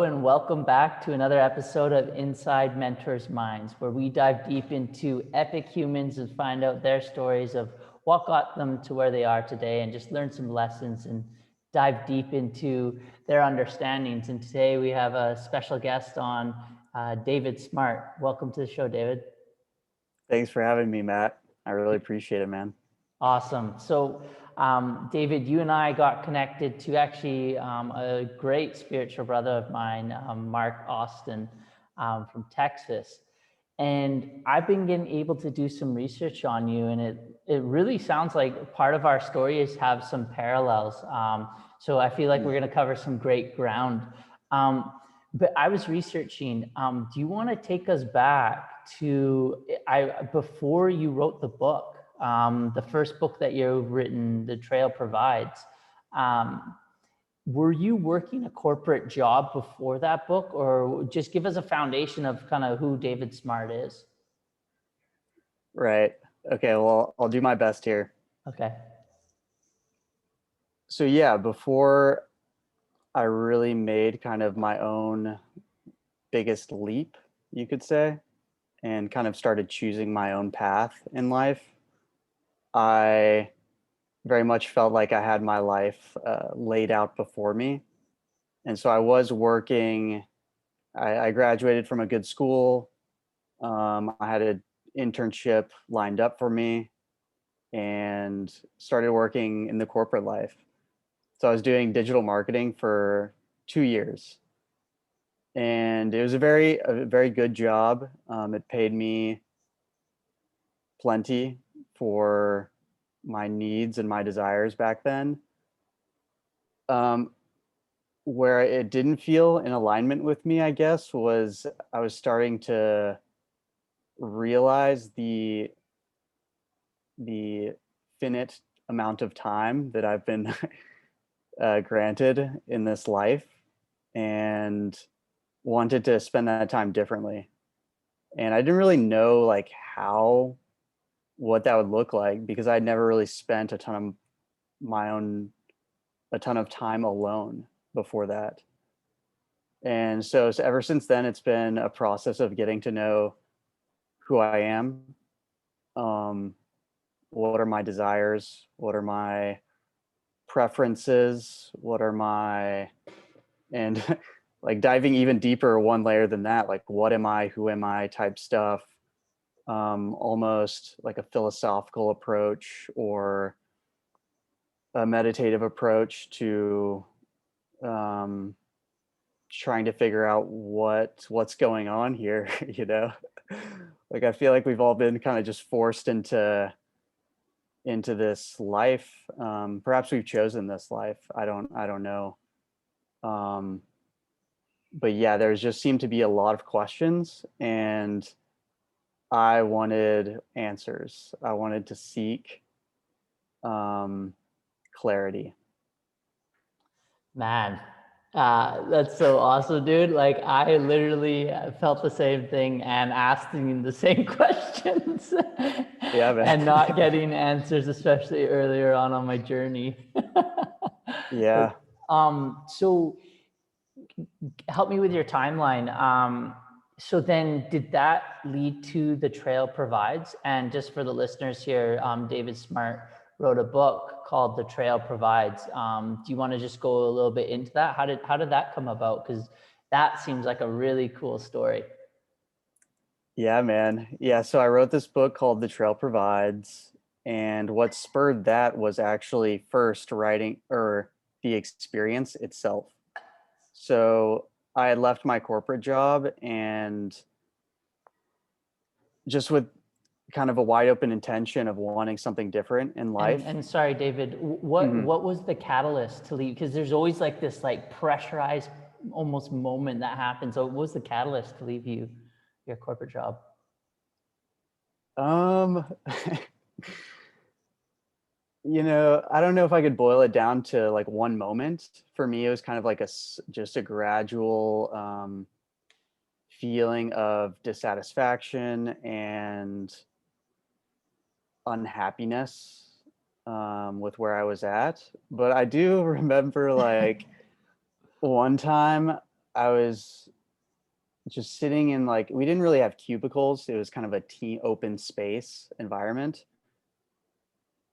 And welcome back to another episode of Inside Mentors' Minds, where we dive deep into epic humans and find out their stories of what got them to where they are today and just learn some lessons and dive deep into their understandings. And today we have a special guest on, David Smart. Welcome to the show, David. Thanks for having me, Matt. I really appreciate it, man. Awesome. So, David, you and I got connected to actually a great spiritual brother of mine, Mark Austin, from Texas. And I've been getting able to do some research on you, and it really sounds like part of our stories have some parallels. So I feel like we're going to cover some great ground. But I was researching. Do you want to take us back to before you wrote the book? The first book that you've written, The Trail Provides. Were you working a corporate job before that book, or just give us a foundation of kind of who David Smart is? Right. Okay, well, I'll do my best here. Okay. So yeah, before I really made kind of my own biggest leap, you could say, and kind of started choosing my own path in life, I very much felt like I had my life laid out before me. And so I was working, I graduated from a good school. I had an internship lined up for me and started working in the corporate life. So I was doing digital marketing for 2 years. And it was a very good job. It paid me plenty for my needs and my desires back then. Um, where it didn't feel in alignment with me, I guess, was I was starting to realize the finite amount of time that I've been granted in this life, and wanted to spend that time differently. And I didn't really know like what that would look like, because I'd never really spent a ton of time alone before that. And so ever since then, it's been a process of getting to know who I am. Um, what are my desires? What are my preferences? What are my, and like diving even deeper one layer than that, like what am I, who am I type stuff. Almost like a philosophical approach or a meditative approach to um, trying to figure out what's going on here, you know. Like I feel like we've all been kind of just forced into this life. Perhaps we've chosen this life. I don't know. Um, but yeah, there's just seemed to be a lot of questions, and I wanted answers. I wanted to seek clarity. Man, that's so awesome, dude. Like I literally felt the same thing and asking the same questions Yeah, and man. not getting answers, especially earlier on my journey. Yeah. So help me with your timeline. So then did that lead to The Trail Provides? And just for the listeners here, David Smart wrote a book called The Trail Provides. Do you want to just go a little bit into that? How did that come about? Because that seems like a really cool story. Yeah, man. Yeah, so I wrote this book called The Trail Provides, and what spurred that was actually first writing, or the experience itself. So I had left my corporate job, and just with kind of a wide open intention of wanting something different in life. And sorry, David, Mhm. what was the catalyst to leave? Because there's always like this like pressurized almost moment that happens. So what was the catalyst to leave your corporate job? Um, I don't know if I could boil it down to like one moment. For me, it was kind of like just a gradual feeling of dissatisfaction and unhappiness with where I was at. But I do remember like one time I was just sitting in, like, we didn't really have cubicles. It was kind of a team open space environment.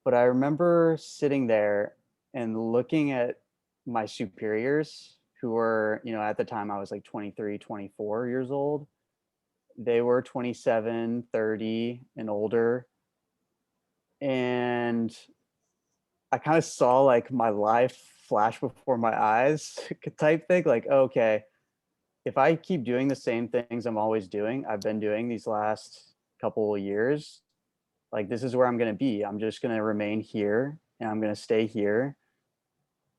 But I remember sitting there and looking at my superiors who were, at the time I was like 23, 24 years old. They were 27, 30 and older. And I kind of saw like my life flash before my eyes type thing. Like, okay, if I keep doing the same things I've been doing these last couple of years, like this is where I'm going to be. I'm just going to remain here and I'm going to stay here.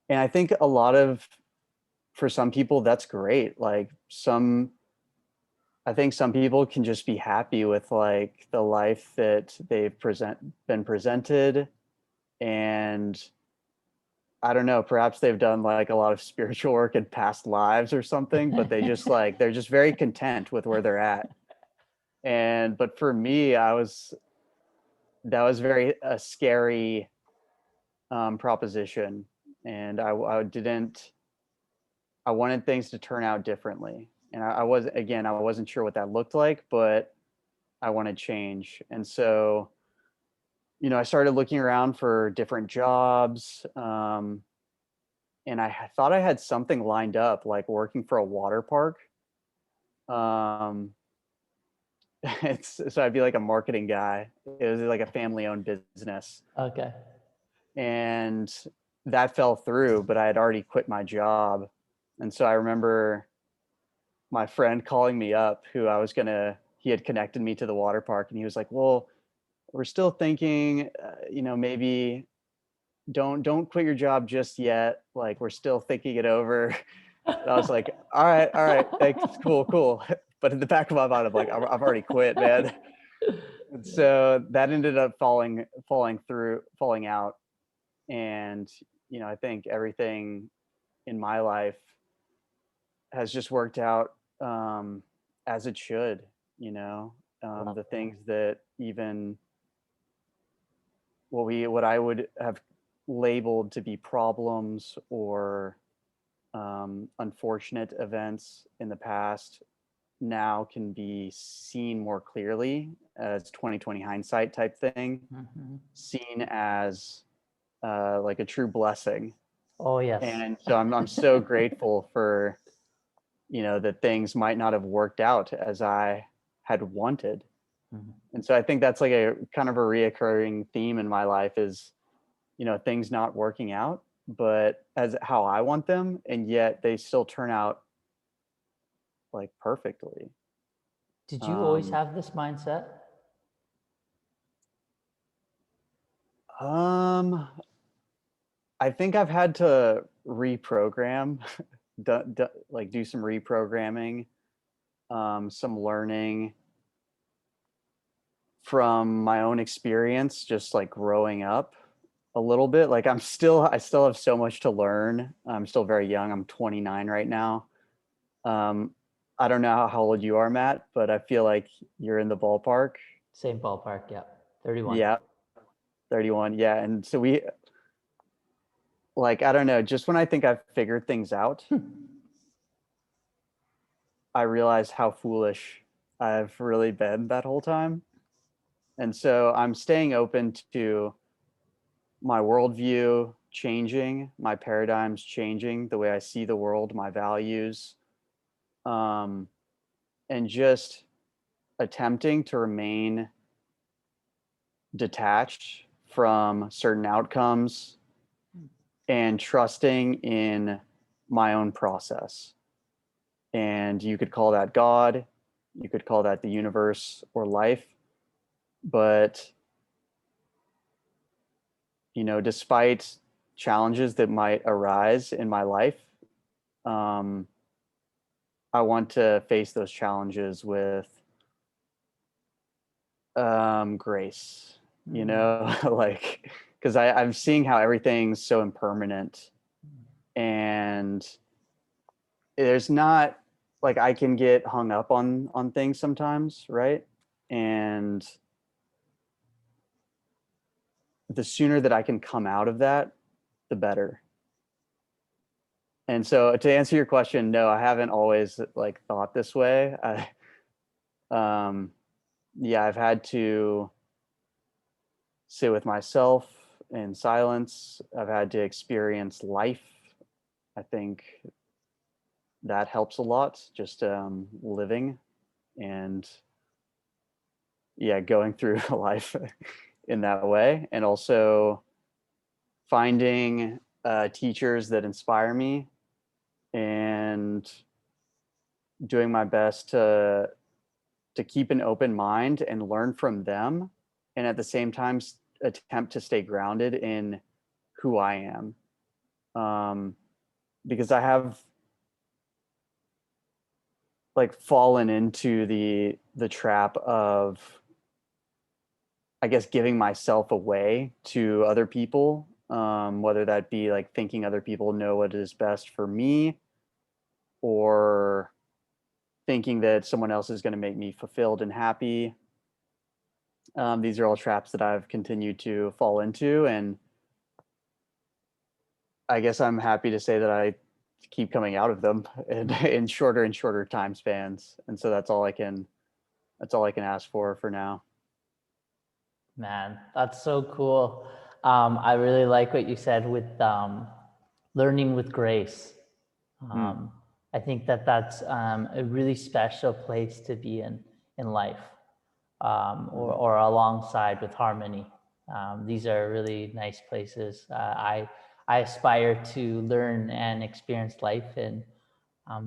And I think for some people, that's great. I think some people can just be happy with like the life that been presented. And I don't know, perhaps they've done like a lot of spiritual work in past lives or something, but they're just very content with where they're at. But for me, that was very a scary proposition. And I wanted things to turn out differently. And I wasn't sure what that looked like, but I wanted change. And so, I started looking around for different jobs. And thought I had something lined up, like working for a water park. Um, so I'd be like a marketing guy. It was like a family owned business. Okay. And that fell through, but I had already quit my job. And so I remember my friend calling me up he had connected me to the water park, and he was like, well, we're still thinking, maybe don't quit your job just yet. Like, we're still thinking it over. And I was like, all right, thanks, cool. But in the back of my mind, I'm like, I've already quit, man. And so that ended up falling out. And, I think everything in my life has just worked out as it should, the things that even what I would have labeled to be problems or unfortunate events in the past now can be seen more clearly as 2020 hindsight type thing, seen as like a true blessing. Oh, yes. And so I'm so grateful for, that things might not have worked out as I had wanted. And so I think that's like a kind of a reoccurring theme in my life is, things not working out, but as how I want them, and yet they still turn out like perfectly. Did you always have this mindset? I think I've had to reprogram, do some reprogramming, some learning from my own experience, just like growing up a little bit. Like I still have so much to learn. I'm still very young. I'm 29 right now. I don't know how old you are, Matt, but I feel like you're in the ballpark. Same ballpark, yeah. 31. Yeah, 31. Yeah. And so I don't know, just when I think I've figured things out, I realize how foolish I've really been that whole time. And so I'm staying open to my worldview changing, my paradigms changing, the way I see the world, my values, and just attempting to remain detached from certain outcomes and trusting in my own process. And you could call that God, you could call that the universe or life. But, despite challenges that might arise in my life, I want to face those challenges with grace, like, because I'm seeing how everything's so impermanent, and there's not like I can get hung up on things sometimes, right? And the sooner that I can come out of that, the better. And so to answer your question, no, I haven't always like thought this way. Yeah, I've had to sit with myself in silence. I've had to experience life. I think that helps a lot, just living and yeah, going through life in that way. And also finding teachers that inspire me and doing my best to keep an open mind and learn from them, and at the same time attempt to stay grounded in who I am, because I have like fallen into the trap of, I guess, giving myself away to other people, whether that be like thinking other people know what is best for me, or thinking that someone else is going to make me fulfilled and happy. These are all traps that I've continued to fall into, and I guess I'm happy to say that I keep coming out of them in shorter and shorter time spans, and so that's all I can ask for now. Man, that's so cool. I really like what you said with learning with grace. Mm. I think that that's a really special place to be in life, or alongside with harmony. These are really nice places. I aspire to learn and experience life in.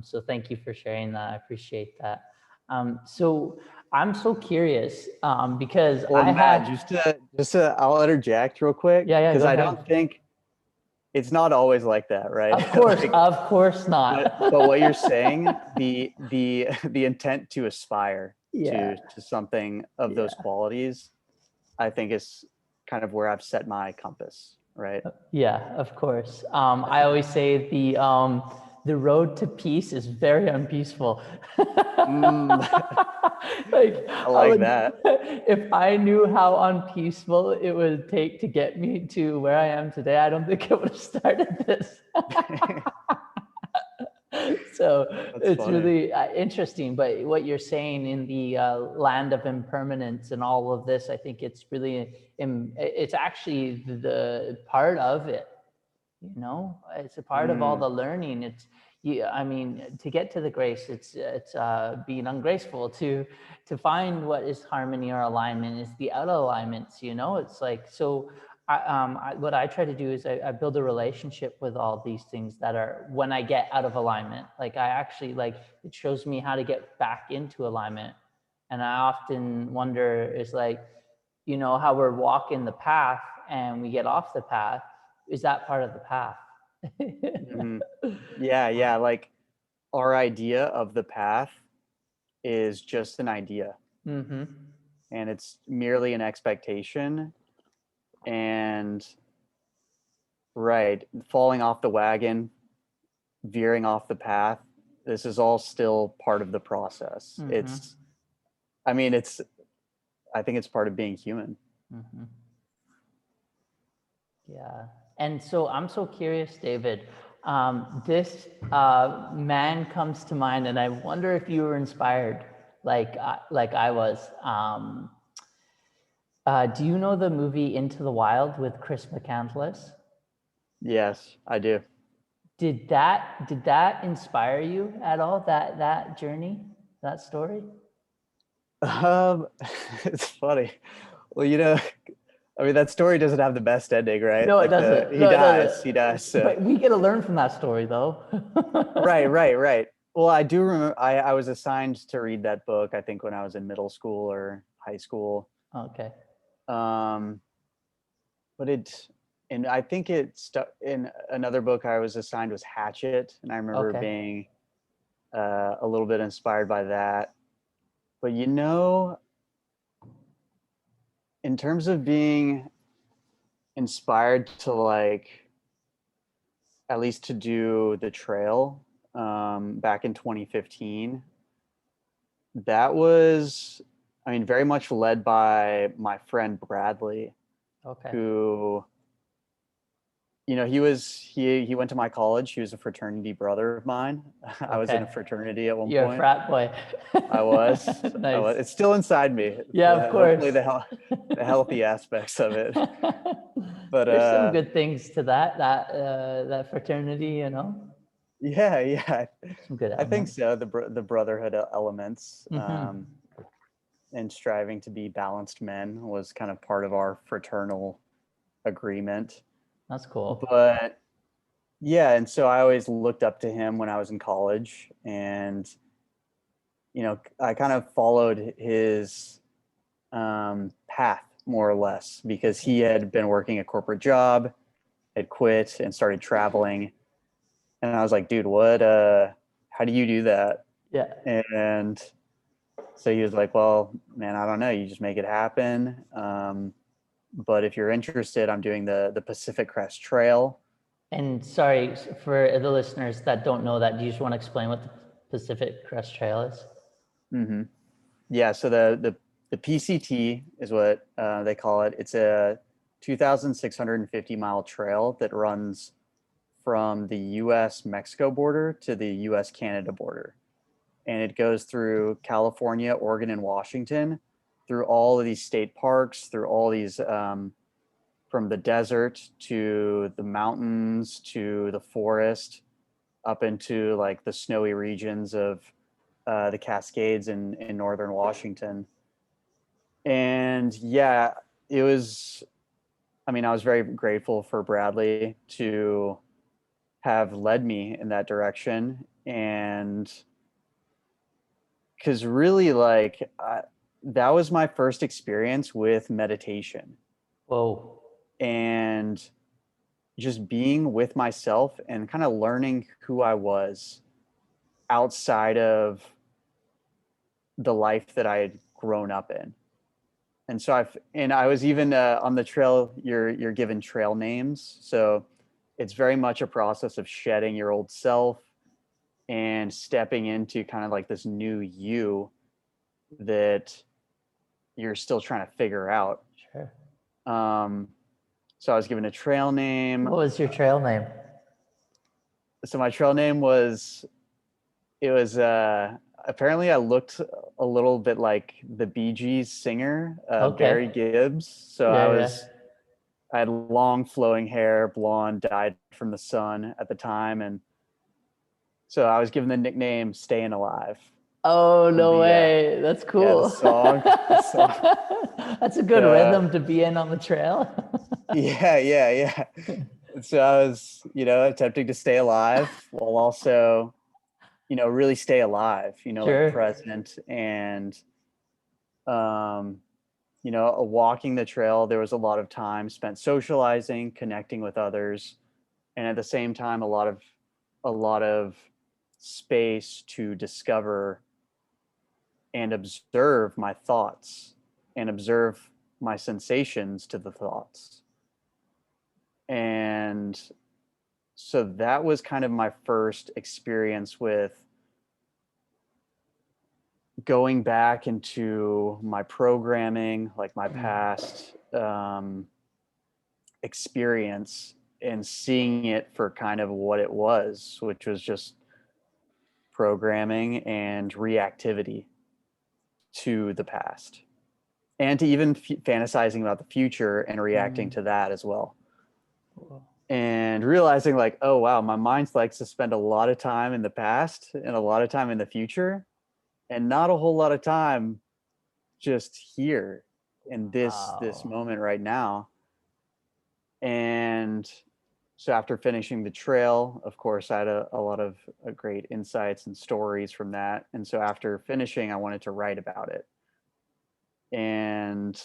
So thank you for sharing that. I appreciate that. So I'm so curious because Well, I Matt, had, I'll interject real quick yeah, yeah, because go I ahead. don't think it's not always like that, right? Like, Of course but not. what you're saying, the intent to aspire Yeah, to something of those yeah, qualities, I think is kind of where I've set my compass, right? yeah, of course. I always say the road to peace is very unpeaceful. Mm, Like I I like would, that. if I knew how unpeaceful it would take to get me to where I am today, I don't think I would have started this. So That's it's funny. really interesting. But what you're saying in the land of impermanence and all of this, I think it's really, it's actually the part of it. You know, it's a part of all Mm, the learning. It's, yeah, I mean, to get to the grace, it's being ungraceful. To find what is harmony or alignment is the out of alignments. You know, it's like so. What I try to do is I build a relationship with all these things that are when I get out of alignment. Like I actually like it shows me how to get back into alignment. And I often wonder is like, you know, how we're walking the path and we get off the path. Is that part of the path? hmm. Yeah, yeah. Like our idea of the path is just an idea, Mm-hmm. and it's merely an expectation. And right, falling off the wagon, veering off the path, this is all still part of the process. Mm-hmm. I mean, I think it's part of being human. Mm-hmm. Yeah. And so I'm so curious, David. This man comes to mind, and I wonder if you were inspired, like I was. Do you know the movie Into the Wild with Chris McCandless? Yes, I do. Did that inspire you at all? That journey, that story? Um, it's funny. Well, I mean, that story doesn't have the best ending, right? No, it Like doesn't. he No, it dies, doesn't. he dies. So But we get to learn from that story, though. right, right, right. Well, I do remember I was assigned to read that book, I think when I was in middle school or high school. Okay. Um, but and I think it stuck in another book I was assigned was Hatchet, and I remember Okay. being a little bit inspired by that. But in terms of being inspired to like at least to do the trail back in 2015, that was, I mean, very much led by my friend Bradley, Okay. who he went to my college. He was a fraternity brother of mine. I was in a Okay. fraternity at one You're a point. frat boy. I was. Nice. It's still inside me. Yeah, of Hopefully course. the healthy aspects of it. But There's some good things to that fraternity, you know. yeah. Some good I think elements. so. The brotherhood elements, Hmm. and striving to be balanced men was kind of part of our fraternal agreement. That's cool. But yeah, and so I always looked up to him when I was in college, and I kind of followed his path more or less because he had been working a corporate job, had quit, and started traveling. And I was like, dude, how do you do that? Yeah. And so he was like, well, man, I don't know. You just make it happen. But if you're interested, I'm doing the Pacific Crest Trail. And sorry for the listeners that don't know that. Do you just want to explain what the Pacific Crest Trail is? Mm-hmm. Yeah. So the PCT is what they call it. It's a 2,650-mile trail that runs from the U.S. Mexico border to the U.S. Canada border, and it goes through California, Oregon, and Washington, through all of these state parks, through all these from the desert to the mountains to the forest, up into like the snowy regions of the Cascades in northern Washington. And yeah, it was. I mean, I was very grateful for Bradley to have led me in that direction, and because really, like, that was my first experience with meditation Whoa. and just being with myself and kind of learning who I was outside of the life that I had grown up in. And so I was even on the trail. You're given trail names, so it's very much a process of shedding your old self and stepping into kind of like this new you that you're still trying to figure out. Sure. Um, so I was given a trail name. What was your trail name? So my trail name was, it was apparently I looked a little bit like the Bee Gees singer, Barry Okay. Gibbs. So Yeah, yeah. I had long flowing hair, blonde, dyed from the sun at the time, and so I was given the nickname "Staying Alive" Oh, from no the way. That's the cool. song. The song. That's a good Uh, rhythm to be in on the trail. yeah. So I was, attempting to stay alive while also, really stay alive, like Sure. present and, um, walking the trail. There was a lot of time spent socializing, connecting with others, and at the same time, a lot of space to discover and observe my thoughts and observe my sensations to the thoughts. And so that was kind of my first experience with going back into my programming, like my past experience, and seeing it for kind of what it was, which was just programming and reactivity to the past, and to even fantasizing about the future and reacting to that as well. And realizing like, oh wow, my mind likes to spend a lot of time in the past and a lot of time in the future, and not a whole lot of time just here in this Wow. moment right now. And so after finishing the trail, of course, I had a lot of great insights and stories from that. And so after finishing, I wanted to write about it. And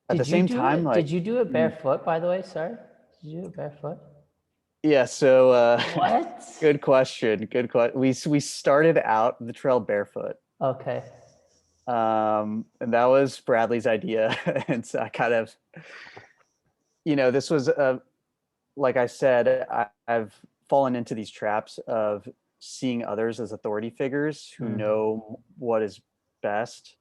at the Did you same do time, it? like, Did you do it barefoot, by the way? Sorry. Did you do it barefoot? yeah, so What? good question. Good question. We started out the trail barefoot. Okay. And that was Bradley's idea. And so I kind of, this was like I said, I've fallen into these traps of seeing others as authority figures who Hmm. know what is best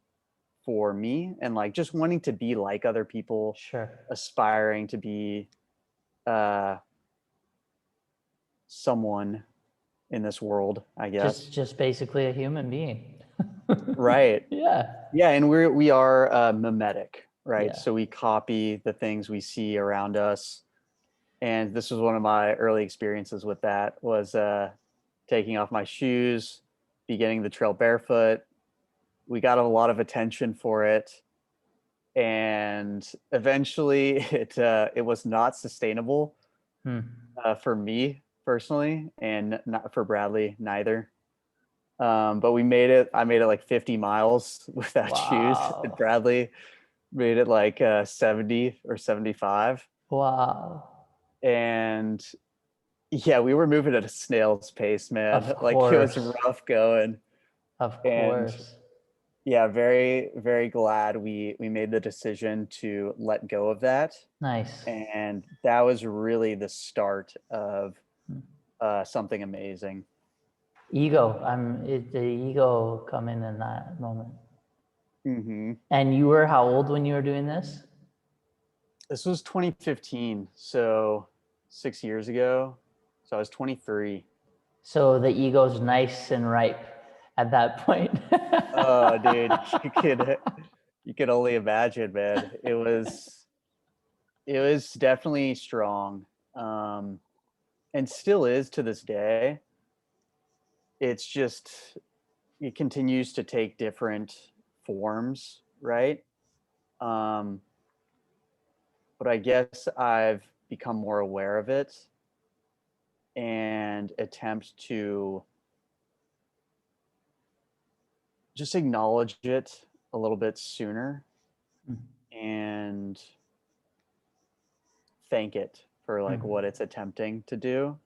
for me, and like just wanting to be like other people, Sure. aspiring to be uh, someone in this world, I guess. Just basically a human being. Right. Yeah. Yeah, and we are mimetic, right? Yeah. So we copy the things we see around us. And this was one of my early experiences with that was taking off my shoes, beginning the trail barefoot. We got a lot of attention for it, and eventually it was not sustainable Hmm. for me personally, and not for Bradley neither. But we made it. I made it like 50 miles without shoes, and Wow. Bradley made it like 70 or 75. Wow. And yeah, we were moving at a snail's pace, man. Of Like it was course. rough going. Of And course. yeah, very, very glad we made the decision to let go of that. Nice. And that was really the start of Hmm. something amazing. Ego. The ego come in that moment. Hmm. And you were how old when you were doing this? This was 2015, so 6 years ago. So I was 23. So the ego's nice and ripe at that point. Oh, dude, you could only imagine, man. It was definitely strong, um, and still is to this day. It's just it continues to take different forms, right? Um, but I guess I've become more aware of it and attempt to just acknowledge it a little bit sooner and thank it for like what it's attempting to do,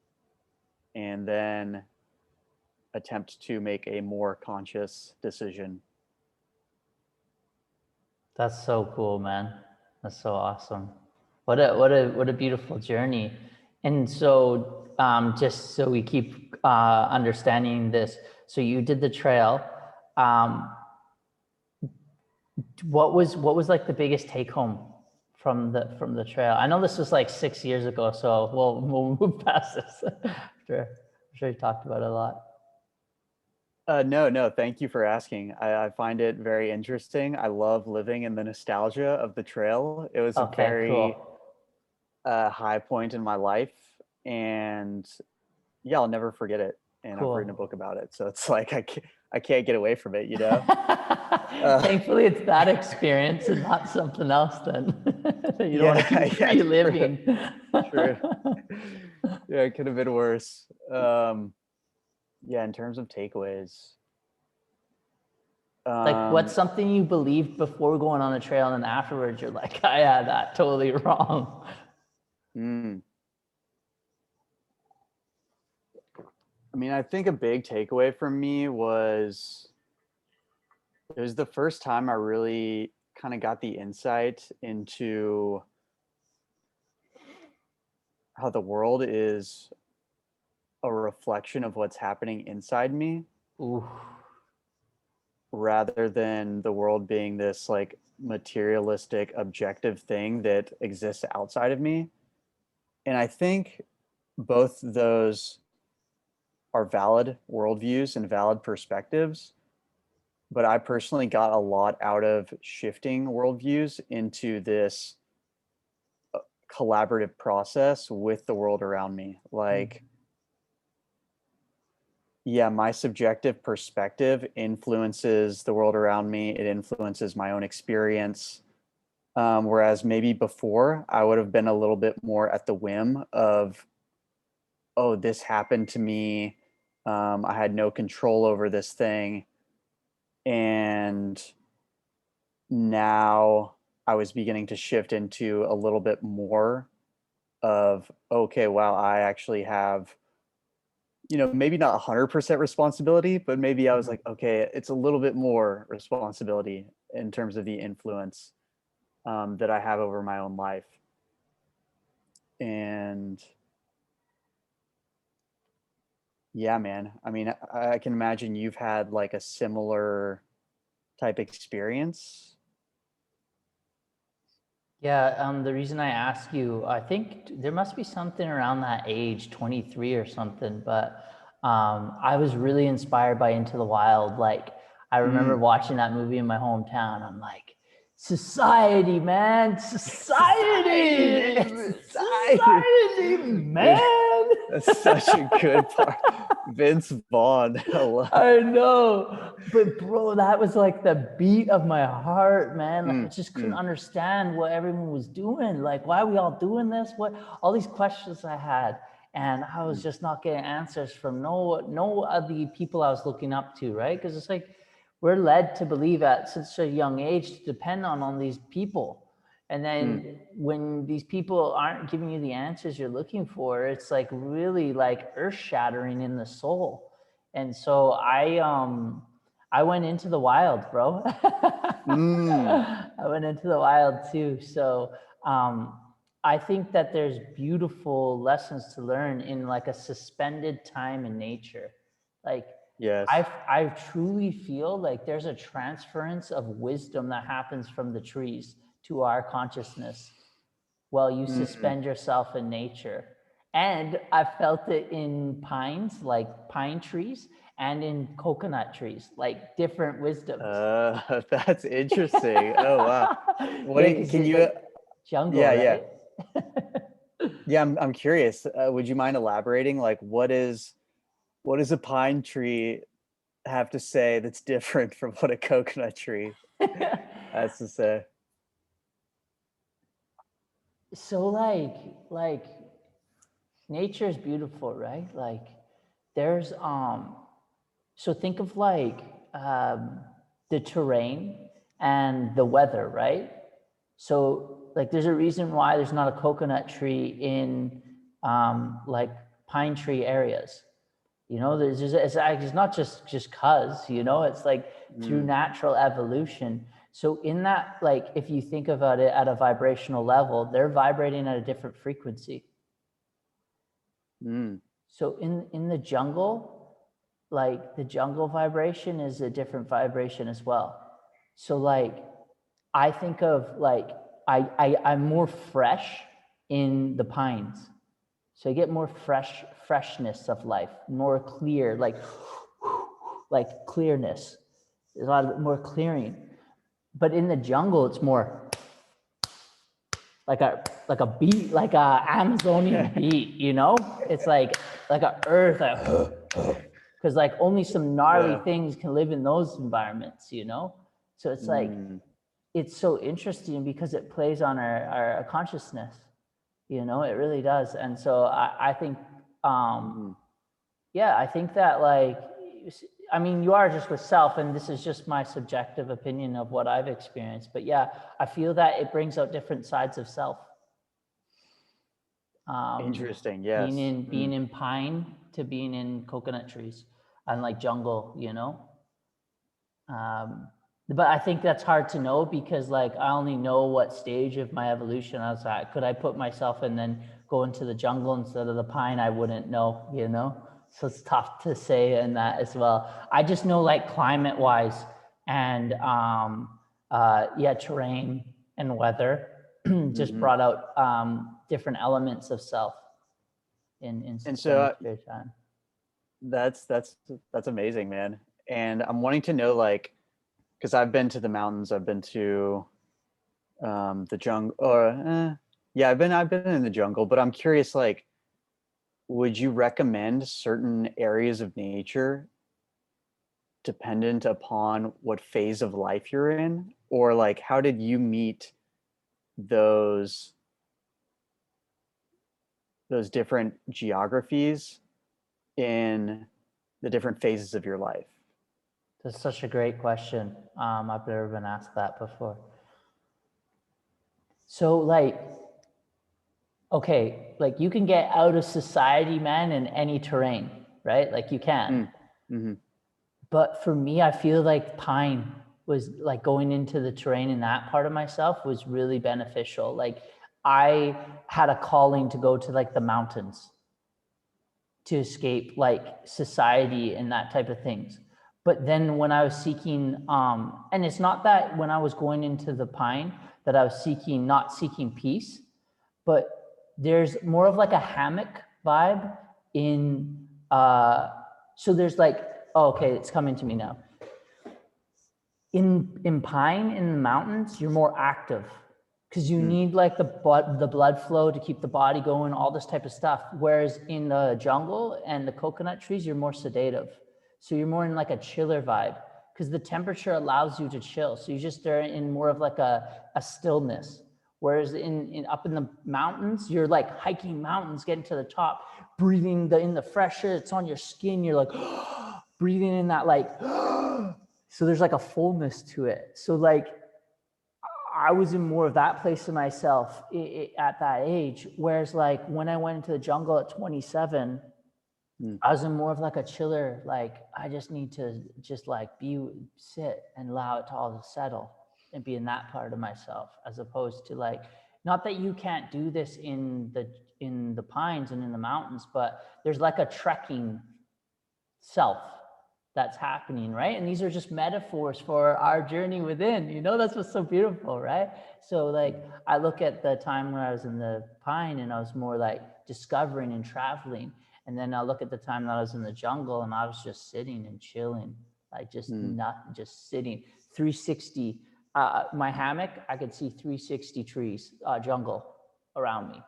and then attempt to make a more conscious decision. That's so cool, man. That's so awesome. What a beautiful journey. And so just so we keep understanding this, so you did the trail. Um, what was like the biggest take home from the trail? I know this was like 6 years ago, so we'll move past this after. I'm sure you talked about it a lot. No, no, thank you for asking. I find it very interesting. I love living in the nostalgia of the trail. It was a Okay, very cool. high point in my life, and yeah, I'll never forget it. And I've written a Cool. book about it, so it's like I can't get away from it, you know. Uh, Thankfully, it's that experience and not something else then that you don't want to yeah, keep yeah, true, reliving. true. Yeah, it could have been worse. Yeah, in terms of takeaways, Like, what's um, something you believed before going on a trail and then afterwards you're like, I had that totally wrong. mm, I mean, I think a big takeaway from me was it was the first time I really kind of got the insight into how the world is a reflection of what's happening inside me Ooh, rather than the world being this like materialistic objective thing that exists outside of me. And I think both those are valid worldviews and valid perspectives, but I personally got a lot out of shifting worldviews into this collaborative process with the world around me. Like, yeah, my subjective perspective influences the world around me, it influences my own experience. Whereas maybe before I would have been a little bit more at the whim of, oh, this happened to me. I had no control over this thing. And now I was beginning to shift into a little bit more of, okay, wow, I actually have, maybe not 100% responsibility, but maybe I was like, okay, it's a little bit more responsibility in terms of the influence that I have over my own life. And yeah, man, I mean, I can imagine you've had like a similar type experience. Yeah, the reason I ask you, I think there must be something around that age, 23 or something, but I was really inspired by Into the Wild. Like, I remember Mm. watching that movie in my hometown. I'm like, society, man, society, Society, society. society, Dude, man. that's such a good part. Vince Vaughn. I love. I know, but bro, that was like the beat of my heart, man. Like I Mm, just couldn't mm, understand what everyone was doing. Like, why are we all doing this? What all these questions I had, and I was mm, just not getting answers from no of the people I was looking up to, right? Because it's like we're led to believe at such a young age to depend on these people. And mm. then when these people aren't giving you the answers you're looking for, it's like really like earth shattering in the soul. And so I went into the wild, bro. Mm. I went into the wild too. So um, I think that there's beautiful lessons to learn in like a suspended time in nature. Like Yes. I truly feel like there's a transference of wisdom that happens from the trees to our consciousness while you Mm. suspend yourself in nature. And I felt it in pines, like pine trees, and in coconut trees, like different wisdoms. That's interesting. Oh wow. What Yeah, do you, because can it's you? like jungle, Yeah, yeah, right? yeah. I'm curious. Would you mind elaborating? Like, what does a pine tree have to say that's different from what a coconut tree has to say? So like nature is beautiful, right? Like there's so think of like the terrain and the weather, right? So like there's a reason why there's not a coconut tree in like pine tree areas. You know, there's just, it's not just cause, you know, it's like through Mm, natural evolution. So in that, like if you think about it at a vibrational level, they're vibrating at a different frequency. mm, So in the jungle, like the jungle vibration is a different vibration as well. So like I think of like I'm more fresh in the pines. So I get more freshness of life, more clear, like clearness. There's a lot more clearing. But in the jungle, it's more like a beat, like a Amazonian mm. beat, you know? It's like a earth, because like only some gnarly Yeah. things can live in those environments, you know? So it's like Mm, it's so interesting because it plays on our consciousness, you know, it really does. And so I think mm. yeah, I think that like I mean you are just with self, and this is just my subjective opinion of what I've experienced, but yeah, I feel that it brings out different sides of self. um, Interesting. Yes. being in pine to being in coconut trees and like jungle, you know. um, but I think that's hard to know because like I only know what stage of my evolution I was at. Could I put myself and then go into the jungle instead of the pine? I wouldn't know, you know. So it's tough to say in that as well. I just know like climate wise and yeah, terrain and weather just Mm-hmm. brought out different elements of self in And so suspended period of time. that's amazing, man. And I'm wanting to know, like, because I've been to the mountains, I've been to the jungle, or yeah, I've been in the jungle, but I'm curious, like, would you recommend certain areas of nature dependent upon what phase of life you're in, or like, how did you meet those those different geographies in the different phases of your life? That's such a great question. I've never been asked that before. So like, okay, like you can get out of society, man, in any terrain, right? Like you can. Mm, mm-hmm, But for me, I feel like pine was like going into the terrain in that part of myself was really beneficial. Like I had a calling to go to like the mountains to escape like society and that type of things. But then when I was seeking, and it's not that when I was going into the pine that I was seeking, not seeking peace, but there's more of like a hammock vibe in, so there's like, oh, okay, it's coming to me now. In pine, in the mountains, you're more active because you need like the blood flow to keep the body going, all this type of stuff. Whereas in the jungle and the coconut trees, you're more sedative. So you're more in like a chiller vibe because the temperature allows you to chill. So you just are in more of like a stillness. Whereas in up in the mountains, you're like hiking mountains, getting to the top, breathing in the fresh air, it's on your skin. You're like breathing in that like, so there's like a fullness to it. So like I was in more of that place of myself at that age. Whereas like when I went into the jungle at 27, I was in more of like a chiller, like I just need to just like sit and allow it to all to settle and be in that part of myself, as opposed to like, not that you can't do this in the pines and in the mountains, but there's like a trekking self that's happening, right? And these are just metaphors for our journey within, that's what's so beautiful, right? So like I look at the time when I was in the pine and I was more like discovering and traveling, and then I look at the time that I was in the jungle and I was just sitting and chilling, like just just sitting 360. My hammock, I could see 360 trees, jungle around me.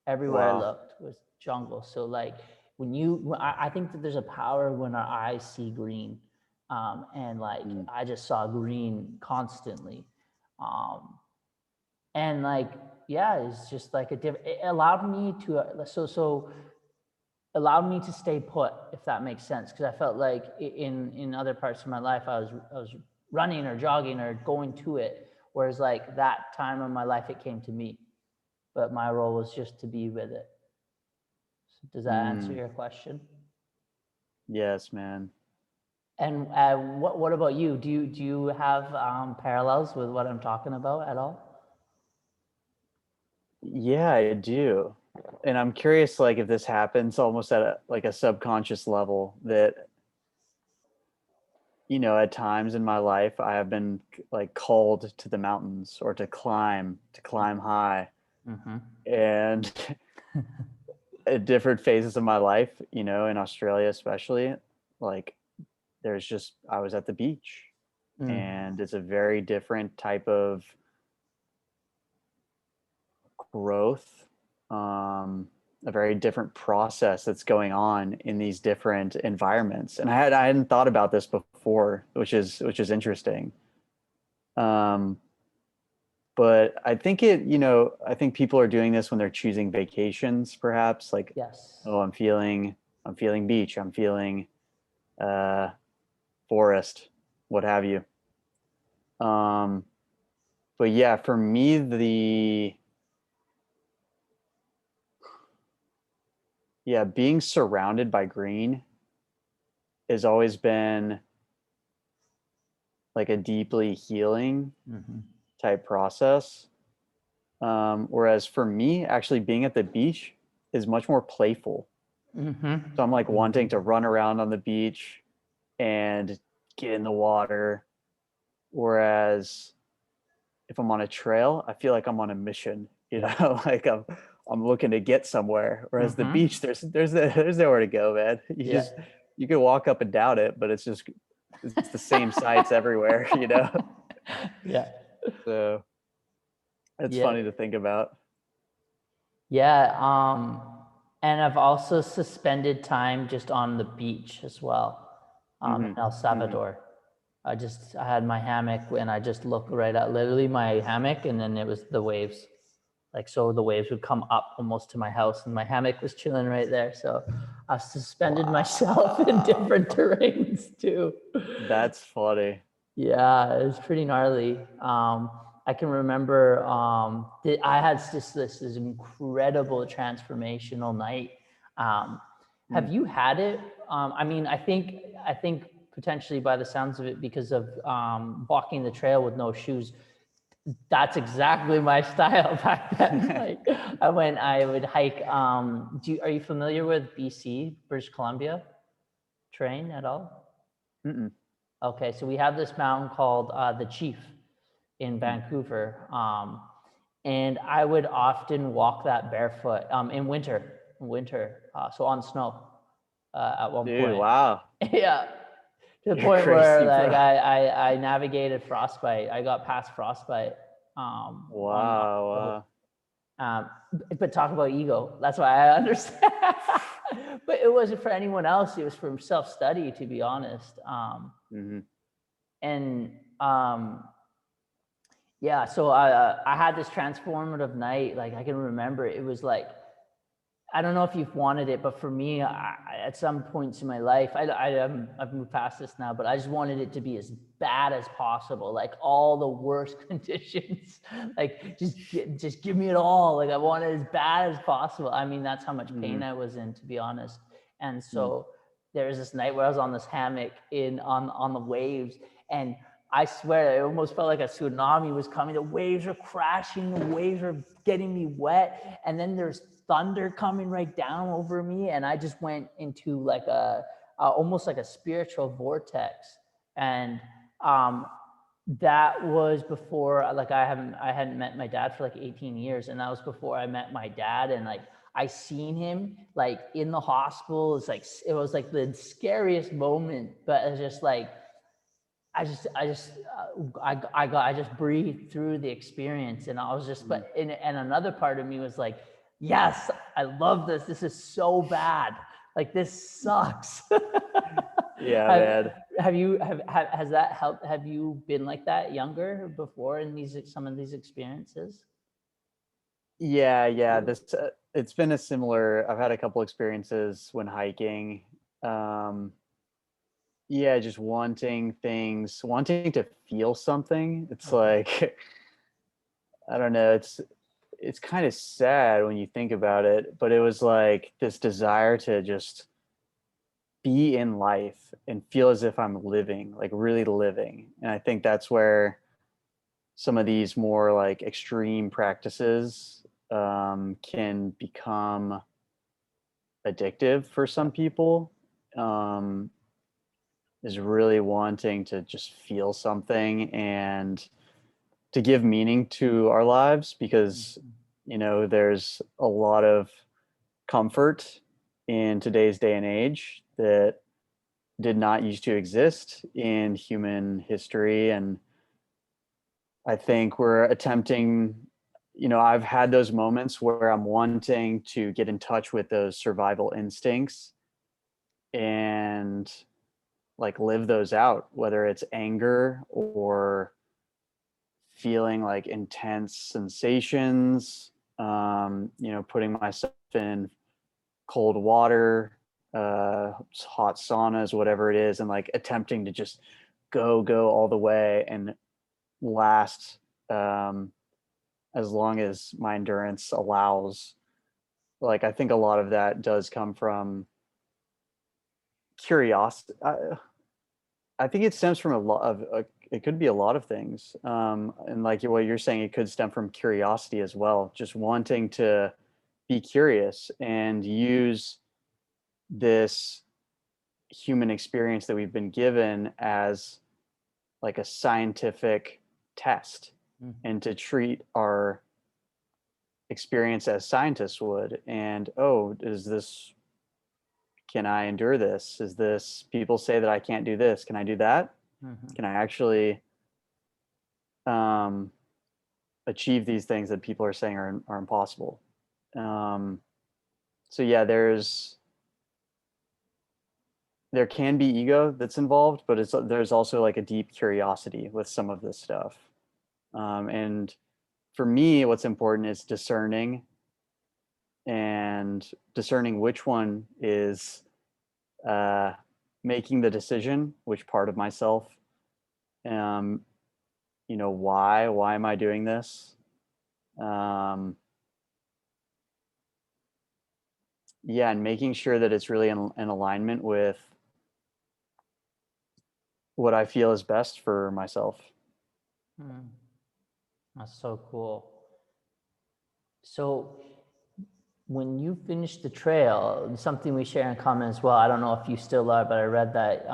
Everywhere I looked was jungle. So like I think that there's a power when our eyes see green, and like I just saw green constantly, and like it's just like it allowed me to allowed me to stay put, if that makes sense, because I felt like in other parts of my life I was running or jogging or going to it, whereas like that time of my life it came to me, but my role was just to be with it. So does that answer your question? Yes, man. And what about you? Do you have parallels with what I'm talking about at all? Yeah, I do. And I'm curious, like, if this happens almost at like a subconscious level, that, at times in my life, I have been like called to the mountains or to climb high. And at different phases of my life, in Australia, especially, like I was at the beach, and it's a very different type of growth, a very different process that's going on in these different environments. And I hadn't thought about this before, which is interesting. But I think I think people are doing this when they're choosing vacations, perhaps, like, Yes. oh, I'm feeling beach, I'm feeling forest, what have you. But yeah, for me, being surrounded by green has always been like a deeply healing type process. Whereas for me, actually being at the beach is much more playful. So I'm like wanting to run around on the beach and get in the water. Whereas if I'm on a trail, I feel like I'm on a mission, like I'm looking to get somewhere. Whereas the beach, there's nowhere to go, man. You can walk up and down it, but it's the same sights everywhere, Yeah. So it's funny to think about. Yeah. And I've also suspended time just on the beach as well, in El Salvador. I had my hammock and I just looked right at literally my hammock, and then it was the waves. Like, so the waves would come up almost to my house and my hammock was chilling right there. So I suspended myself in different terrains too. That's funny. Yeah, it was pretty gnarly. I can remember I had this incredible transformational night. Have you had it? I mean, I think potentially by the sounds of it, because of walking the trail with no shoes, that's exactly my style back then. Like I would hike. Are you familiar with BC, British Columbia terrain at all? Mm-mm. Okay, so we have this mountain called the Chief in Vancouver. And I would often walk that barefoot in winter, so on snow at one Dude, point. wow. Yeah, to the You're point where crazy, like bro. I navigated frostbite. I got past frostbite on those. Wow. Um, but talk about ego. That's why I understand. But it wasn't for anyone else. It was for self-study, to be honest. Mm-hmm. And yeah, so I had this transformative night. Like I can remember it was like, I don't know if you've wanted it, but for me, at some points in my life, I've moved past this now, but I just wanted it to be as bad as possible, like all the worst conditions, like just give me it all. Like I want it as bad as possible. I mean, that's how much pain I was in, to be honest. And so there was this night where I was on this hammock on the waves, and I swear, it almost felt like a tsunami was coming. The waves are crashing, the waves are getting me wet, and then there's thunder coming right down over me, and I just went into like a almost like a spiritual vortex. And that was before, like I hadn't met my dad for like 18 years, and that was before I met my dad. And like I seen him like in the hospital. It was like the scariest moment, but it's just like I just breathed through the experience, and I was just, but and another part of me was like, yes, I love this. This is so bad. Like this sucks. Yeah, have, man. has that helped? Have you been like that younger before in some of these experiences? Yeah. This it's been a similar. I've had a couple experiences when hiking. Um, yeah, just wanting things, wanting to feel something. It's like I don't know. It's kind of sad when you think about it, but it was like this desire to just be in life and feel as if I'm living, like really living. And I think that's where some of these more like extreme practices can become addictive for some people. Um, is really wanting to just feel something and to give meaning to our lives because there's a lot of comfort in today's day and age that did not used to exist in human history. And I think we're attempting, I've had those moments where I'm wanting to get in touch with those survival instincts and like live those out, whether it's anger or feeling like intense sensations, putting myself in cold water, hot saunas, whatever it is, and like attempting to just go all the way and last as long as my endurance allows. Like I think a lot of that does come from curiosity. I think it stems from a lot of it could be a lot of things, and like what you're saying, it could stem from curiosity as well, just wanting to be curious and use this human experience that we've been given as like a scientific test and to treat our experience as scientists would. And can I endure this? Is this, people say that I can't do this, can I do that? Can I actually um, achieve these things that people are saying are impossible? So yeah, there can be ego that's involved, but there's also like a deep curiosity with some of this stuff. And for me, what's important is discerning which one is making the decision, which part of myself, um, why am I doing this? Yeah, and making sure that it's really in alignment with what I feel is best for myself. That's so cool. So when you finish the trail, something we share in common as well. I don't know if you still are, but I read that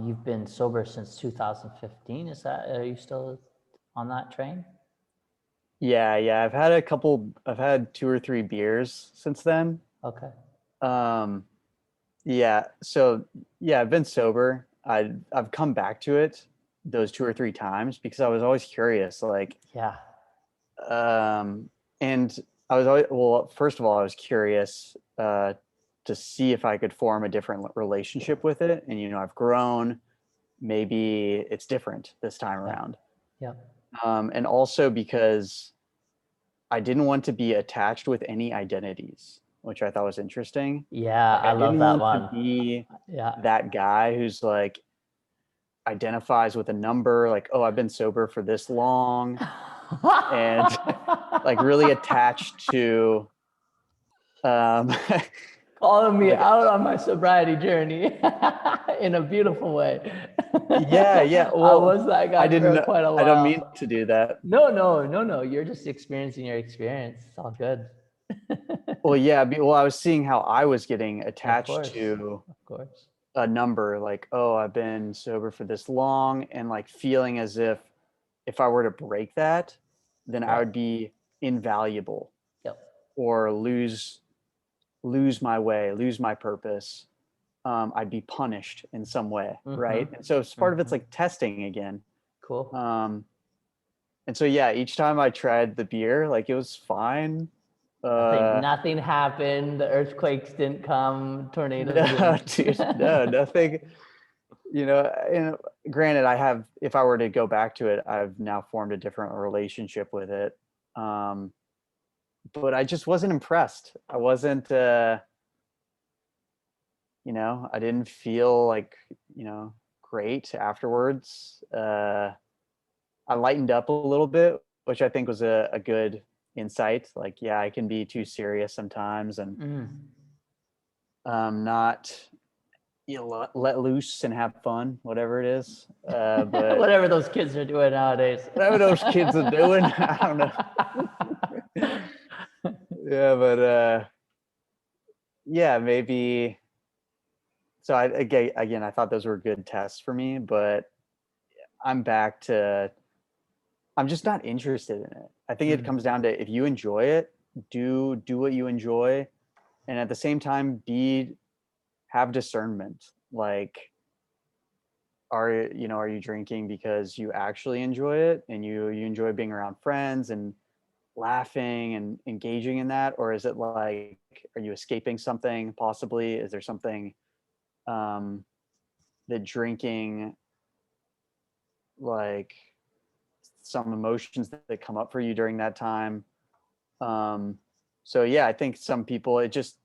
you've been sober since 2015. Are you still? on that train? Yeah, I've had 2 or 3 beers since then. Okay. Um, yeah, so yeah, I've been sober. I've come back to it those 2 or 3 times because I was always curious, like, Yeah. and I was always, well, first of all, I was curious to see if I could form a different relationship with it. And, I've grown, maybe it's different this time Yeah. around. Yeah. And also because I didn't want to be attached with any identities, which I thought was interesting. Yeah, Like I I love didn't that want to one. be Yeah. that guy who's like identifies with a number, like, oh, I've been sober for this long, and like really attached to um Calling me like out on my sobriety journey in a beautiful way. yeah. I Well, was that guy for quite a I don't mean while. to do that. No. You're just experiencing your experience. It's all good. Well, yeah, well, I was seeing how I was getting Of attached course. to Of course. a number, like, oh, I've been sober for this long, and like feeling as if I were to break that, then I Yeah. would be invaluable Yep. or lose my way, lose my purpose. I'd be punished in some way, right? And so part of it's like testing again. Cool. Um, and so yeah, each time I tried the beer, like it was fine. Nothing happened. The earthquakes didn't come. Tornadoes No, dude, no, didn't. nothing. And granted, if I were to go back to it, I've now formed a different relationship with it. But I just wasn't impressed. I wasn't, I didn't feel like, great afterwards. I lightened up a little bit, which I think was a good insight. Like, yeah, I can be too serious sometimes and not, let loose and have fun, whatever it is. But Whatever those kids are doing nowadays. whatever those kids are doing, I don't know. Yeah, but yeah, maybe. So again, I thought those were good tests for me, but I'm back to, I'm just not interested in it. I think it comes down to, if you enjoy it, do what you enjoy, and at the same time have discernment. Like, are you drinking because you actually enjoy it and you enjoy being around friends and laughing and engaging in that, or is it like, are you escaping something? Possibly, is there something that drinking, like some emotions that come up for you during that time? So yeah, I think some people, it just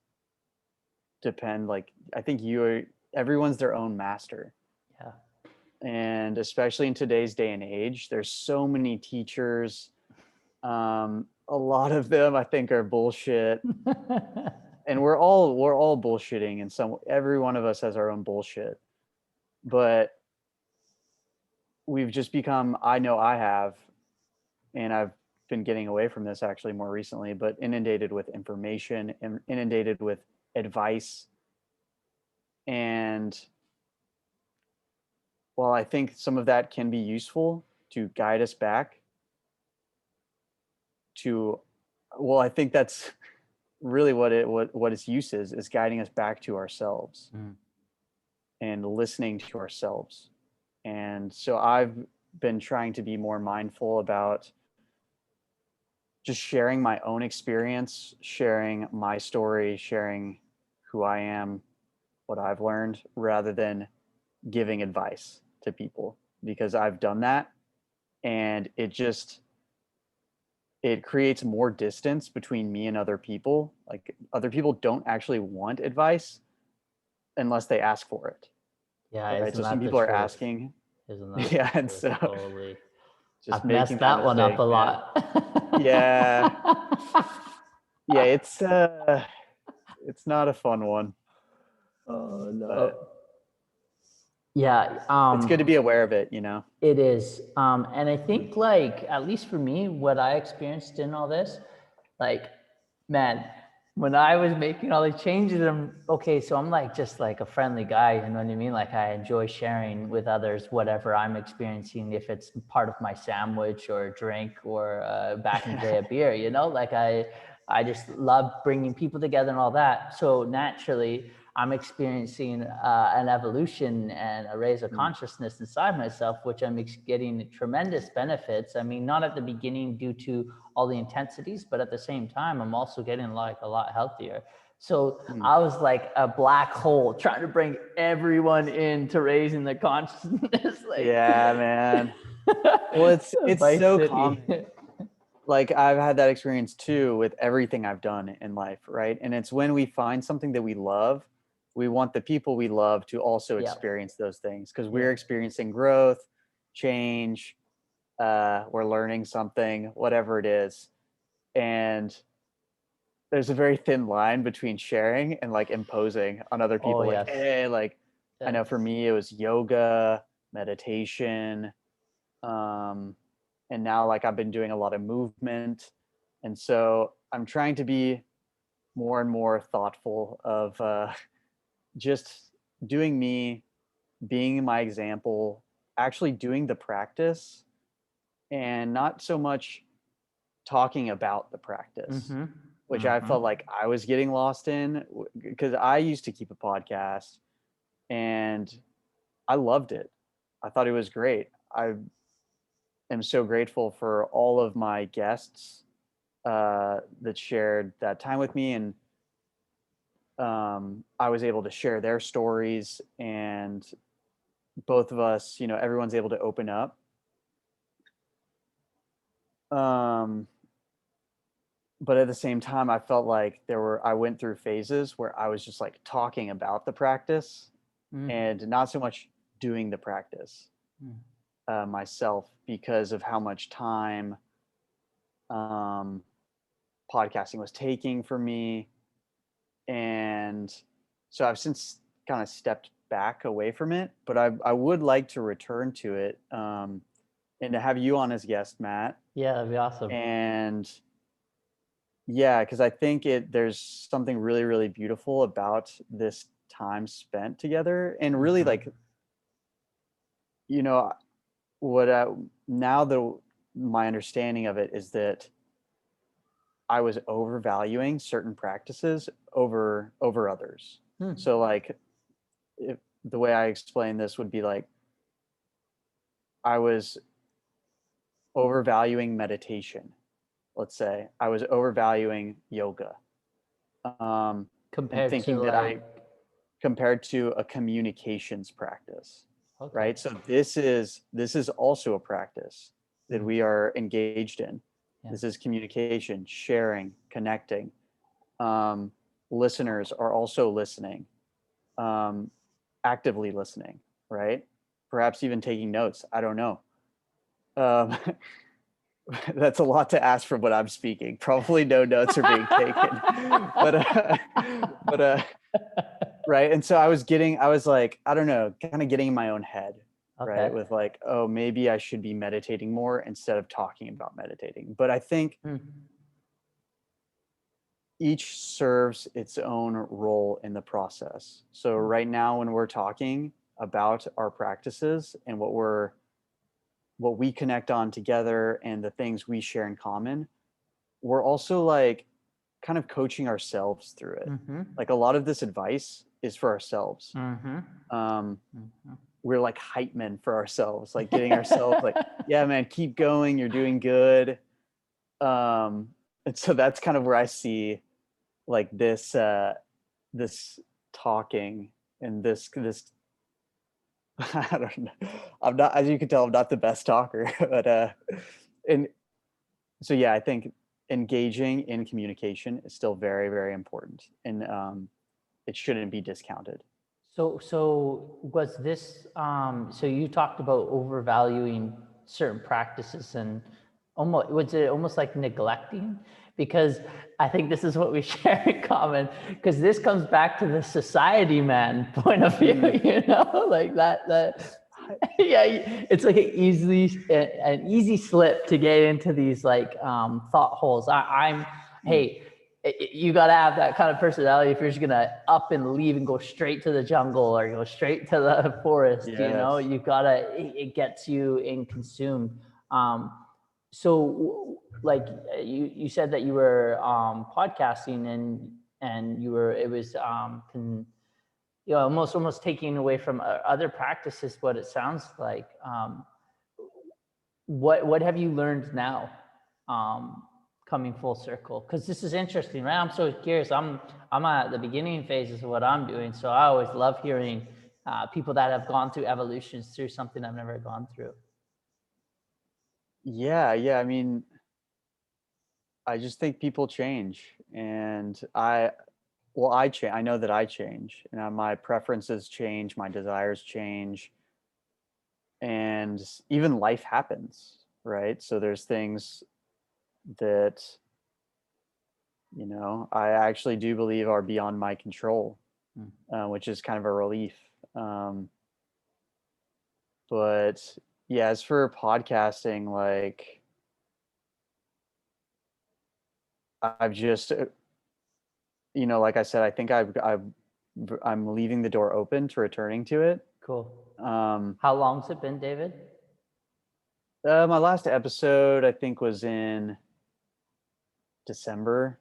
depend. Like, I think everyone's their own master. Yeah. And especially in today's day and age, there's so many teachers. A lot of them I think are bullshit. And we're all bullshitting, and every one of us has our own bullshit. But we've just become, I know I have, and I've been getting away from this actually more recently, but inundated with information and inundated with advice. And while I think some of that can be useful to guide us back to, well, I think that's really what its use is guiding us back to ourselves and listening to ourselves. And so I've been trying to be more mindful about just sharing my own experience, sharing my story, sharing who I am, what I've learned, rather than giving advice to people, because I've done that, and it creates more distance between me and other people. Like, other people don't actually want advice unless they ask for it. Yeah, Right. isn't So some that the people are truth? asking. Isn't that Yeah. the And truth? so Totally. just I've making messed that that one up mistake, a man. lot. Yeah. Yeah. It's not a fun one, Oh no. but Yeah. it's good to be aware of it, It is. And I think, like, at least for me, what I experienced in all this, like, man, when I was making all these changes, okay, so I'm like just like a friendly guy, you know what I mean? Like I enjoy sharing with others whatever I'm experiencing, if it's part of my sandwich or a drink or back in the day a beer, you know, like I just love bringing people together and all that. So naturally, I'm experiencing an evolution and a raise of consciousness inside myself, which I'm getting tremendous benefits. I mean, not at the beginning due to all the intensities, but at the same time, I'm also getting like a lot healthier. So I was like a black hole trying to bring everyone into raising their consciousness. Like, Yeah, man. Well, it's Vice so City. common. Like I've had that experience too with everything I've done in life, right? And it's when we find something that we love, we want the people we love to also Yeah. experience those things because Yeah. we're experiencing growth, change, we're learning something, whatever it is. And there's a very thin line between sharing and like imposing on other Oh, people. Like, yes. hey, like I know Yes. for me it was yoga, meditation, um, and now like I've been doing a lot of movement, and so I'm trying to be more and more thoughtful of just doing me, being my example, actually doing the practice, and not so much talking about the practice, Mm-hmm. which I Mm-hmm. felt like I was getting lost in because I used to keep a podcast and I loved it. I thought it was great. I am so grateful for all of my guests that shared that time with me, and I was able to share their stories, and both of us, you know, everyone's able to open up. Um, but at the same time, I felt like I went through phases where I was just like talking about the practice and not so much doing the practice myself because of how much time um, podcasting was taking for me. And so I've since kind of stepped back away from it, but I would like to return to it and to have you on as guest, Matt. Yeah, that'd be awesome. And yeah, because I think there's something really, really beautiful about this time spent together. And really, like, you know, what now the my understanding of it is that I was overvaluing certain practices over others. So like if the way I explain this would be like I was overvaluing meditation. Let's say I was overvaluing yoga, and Compared to thinking that I like, compared to a communications practice, okay. right? So this is also a practice that we are engaged in. Yeah. This is communication, sharing, connecting. Um, Listeners are also listening, um, actively listening, right? Perhaps even taking notes. I don't know. Um, that's a lot to ask from what I'm speaking. Probably no notes are being taken, but right. And so I was like, I don't know, kind of getting in my own head, right? Okay. With like, oh, maybe I should be meditating more instead of talking about meditating. But I think each serves its own role in the process. So right now, when we're talking about our practices and what we connect on together and the things we share in common, we're also like kind of coaching ourselves through it. Like a lot of this advice is for ourselves. We're like hype men for ourselves, like getting ourselves like, yeah, man, keep going. You're doing good. And so that's kind of where I see like this talking and this I don't know. I'm not, as you can tell, I'm not the best talker, but and so yeah, I think engaging in communication is still very, very important, and it shouldn't be discounted. So was this, so you talked about overvaluing certain practices and almost, was it almost like neglecting? Because I think this is what we share in common, because this comes back to the society man point of view, you know, like that, yeah, it's like an easy slip to get into these like thought holes. I'm, hey, you got to have that kind of personality if you're just gonna up and leave and go straight to the jungle or go straight to the forest. Yes. You gotta, it gets you in consumed. So like you said that you were podcasting, and you were, it was almost taking away from other practices, what it sounds like. What have you learned now, coming full circle? Because this is interesting, right? I'm so curious. I'm at the beginning phases of what I'm doing, so I always love hearing people that have gone through evolutions through something I've never gone through. Yeah. I mean, I just think people change, and I change. I know that I change, and my preferences change, my desires change, and even life happens, right? So there's things that, I actually do believe are beyond my control, which is kind of a relief. But yeah, as for podcasting, like I've just, like I said, I think I'm leaving the door open to returning to it. Cool. Um, How long's it been, David? my last episode, I think, was in December,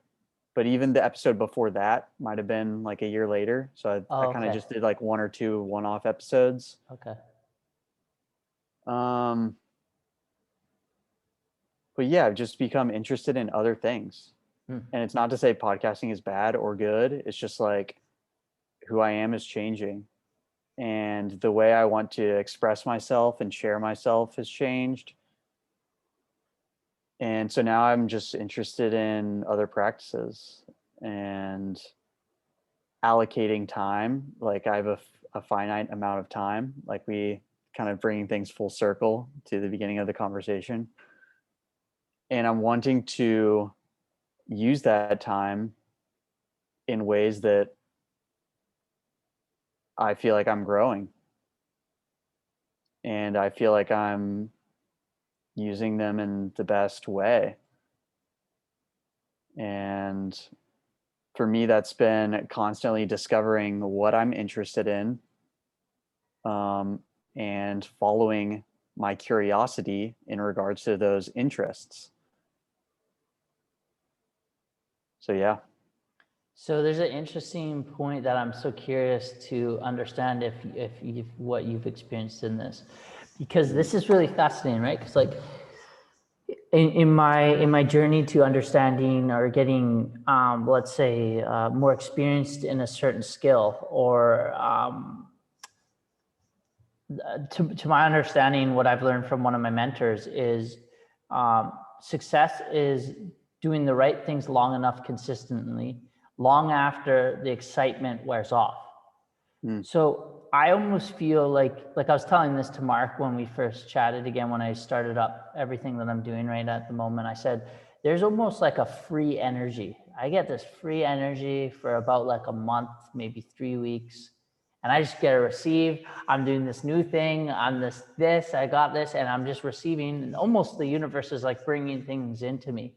but even the episode before that might have been like a year later. So I Oh, kind of okay. just did like one or two one-off episodes. Okay. Um, but yeah, I've just become interested in other things. Hmm. And it's not to say podcasting is bad or good. It's just like who I am is changing. And the way I want to express myself and share myself has changed. And so now I'm just interested in other practices and allocating time. Like I have a finite amount of time, like we kind of bringing things full circle to the beginning of the conversation. And I'm wanting to use that time in ways that I feel like I'm growing, and I feel like I'm using them in the best way. And for me, that's been constantly discovering what I'm interested in, um, and following my curiosity in regards to those interests. So, yeah. So there's an interesting point that I'm so curious to understand if what you've experienced in this, because this is really fascinating, right? Because like in my journey to understanding or getting, let's say, more experienced in a certain skill, or to my understanding, what I've learned from one of my mentors is, success is doing the right things long enough consistently, long after the excitement wears off. Mm. So I almost feel like I was telling this to Mark when we first chatted again, when I started up everything that I'm doing right at the moment. I said, there's almost like a free energy. I get this free energy for about like a month, maybe 3 weeks. And I just get to receive. I'm doing this new thing. I'm I got this, and I'm just receiving. And almost the universe is like bringing things into me.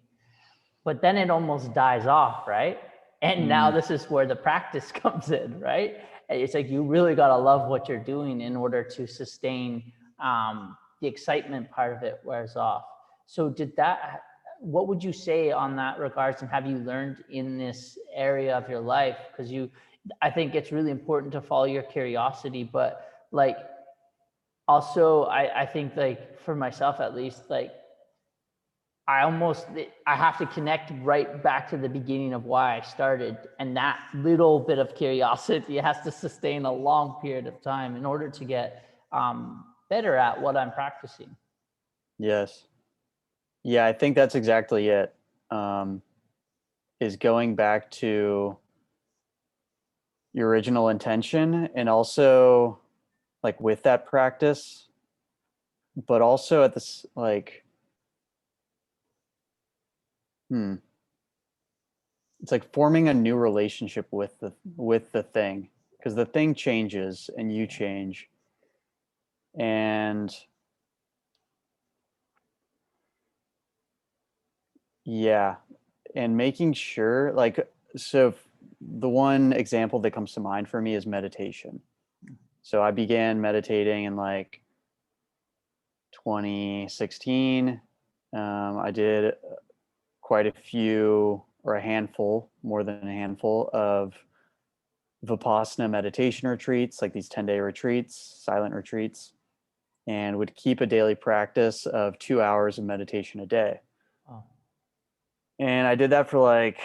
But then it almost dies off, right? And now this is where the practice comes in, right? It's like you really got to love what you're doing in order to sustain, the excitement part of it wears off. So what would you say on that regards, and have you learned in this area of your life? Because I think it's really important to follow your curiosity, but like also I think, like for myself at least, like I have to connect right back to the beginning of why I started. And that little bit of curiosity has to sustain a long period of time in order to get better at what I'm practicing. Yes. Yeah, I think that's exactly it. Is going back to your original intention, and also like with that practice, but also at this like, it's like forming a new relationship with the thing, because the thing changes and you change. And yeah, and making sure, like, so the one example that comes to mind for me is meditation. So I began meditating in like 2016. I did quite a few, or a handful, more than a handful of Vipassana meditation retreats, like these 10-day retreats, silent retreats, and would keep a daily practice of 2 hours of meditation a day. Oh. And I did that for like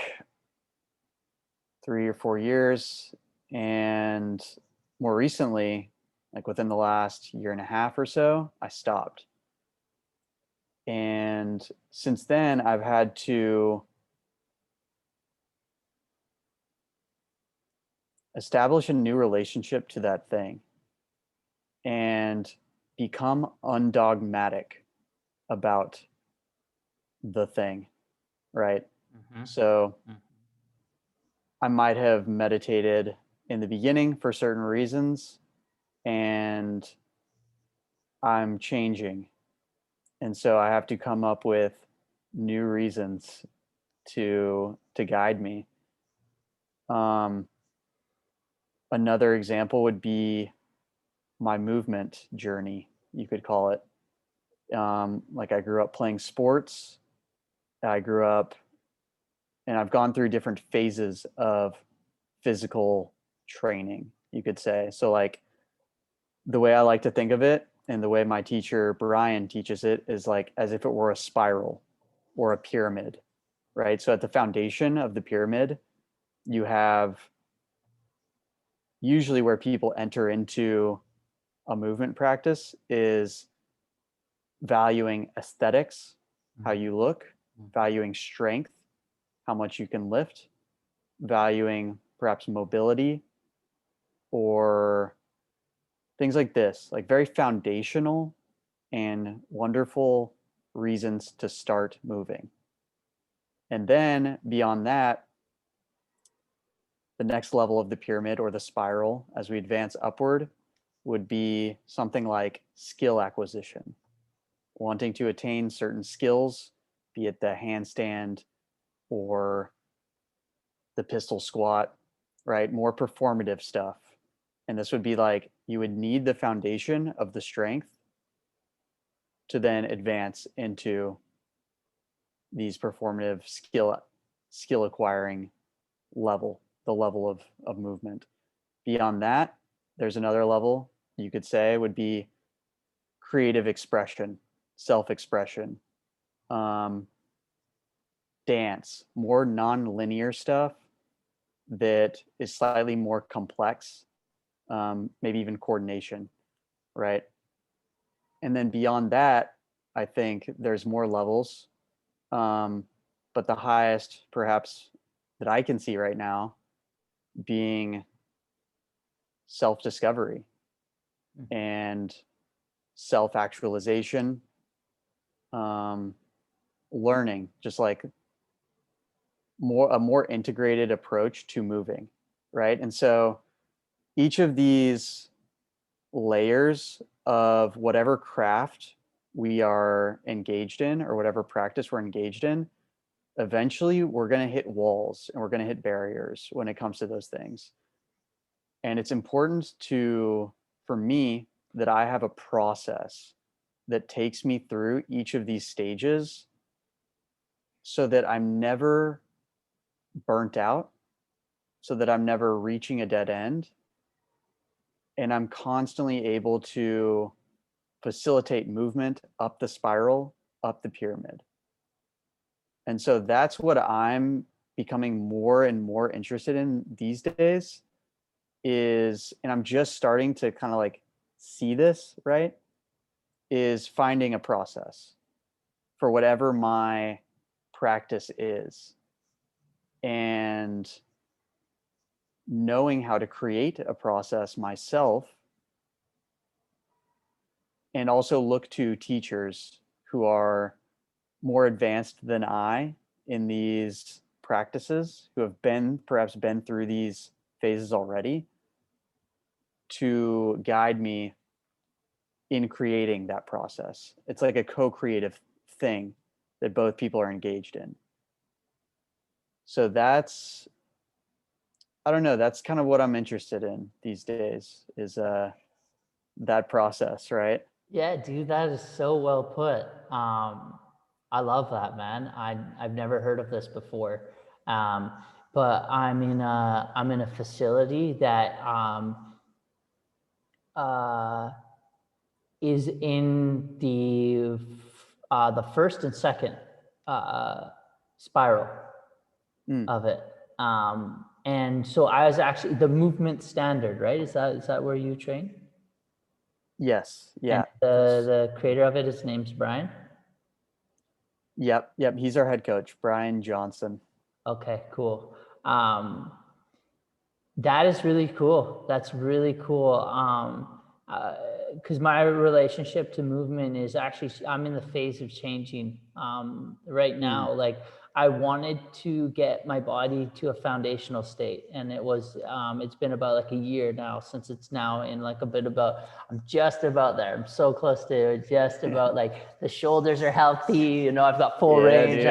3 or 4 years. And more recently, like within the last year and a half or so, I stopped. And since then, I've had to establish a new relationship to that thing and become undogmatic about the thing, right? Mm-hmm. So Mm-hmm. I might have meditated in the beginning for certain reasons, and I'm changing. And so I have to come up with new reasons to guide me. Um, Another example would be my movement journey, you could call it. Like I grew up playing sports. I grew up and I've gone through different phases of physical training, you could say. So like the way I like to think of it and the way my teacher Brian teaches it is like as if it were a spiral or a pyramid, right? So at the foundation of the pyramid, you have usually where people enter into a movement practice is valuing aesthetics, how you look, valuing strength, how much you can lift, valuing perhaps mobility or things like this, like very foundational and wonderful reasons to start moving. And then beyond that, the next level of the pyramid or the spiral as we advance upward would be something like skill acquisition, wanting to attain certain skills, be it the handstand or the pistol squat, right? More performative stuff. And this would be like you would need the foundation of the strength to then advance into these performative skill acquiring level, the level of movement. Beyond that, there's another level you could say would be creative expression, self-expression, um, dance, more non-linear stuff that is slightly more complex, maybe even coordination, right? And then beyond that, I think there's more levels. Um, but the highest, perhaps, that I can see right now being self discovery and self actualization, learning, just like a more integrated approach to moving, right? And so each of these layers of whatever craft we are engaged in or whatever practice we're engaged in, eventually we're going to hit walls and we're going to hit barriers when it comes to those things. And it's important for me, that I have a process that takes me through each of these stages so that I'm never burnt out, so that I'm never reaching a dead end. And I'm constantly able to facilitate movement up the spiral, up the pyramid. And so that's what I'm becoming more and more interested in these days is, and I'm just starting to kind of like see this, right? Is finding a process for whatever my practice is and knowing how to create a process myself and also look to teachers who are more advanced than I in these practices, who have perhaps been through these phases already, to guide me in creating that process. It's like a co-creative thing that both people are engaged in. So that's, I don't know, that's kind of what I'm interested in these days, is that process, right? Yeah, dude, that is so well put. I love that, man. I've never heard of this before. Um, but I'm in a facility that uh, is in the first and second uh, spiral Mm, of it. And so I was actually the movement standard, right? Is that where you train? yes, And yeah. the creator of it, his name's Brian. Yep, he's our head coach, Brian Johnson. Okay, cool. Um, that is really cool. That's really cool. Because my relationship to movement is actually, I'm in the phase of changing right Mm, now. Like, I wanted to get my body to a foundational state, and it's been about like a year now since it's now in like a bit about, I'm just about there. I'm so close to it, just about like the shoulders are healthy. I've got full yeah, range.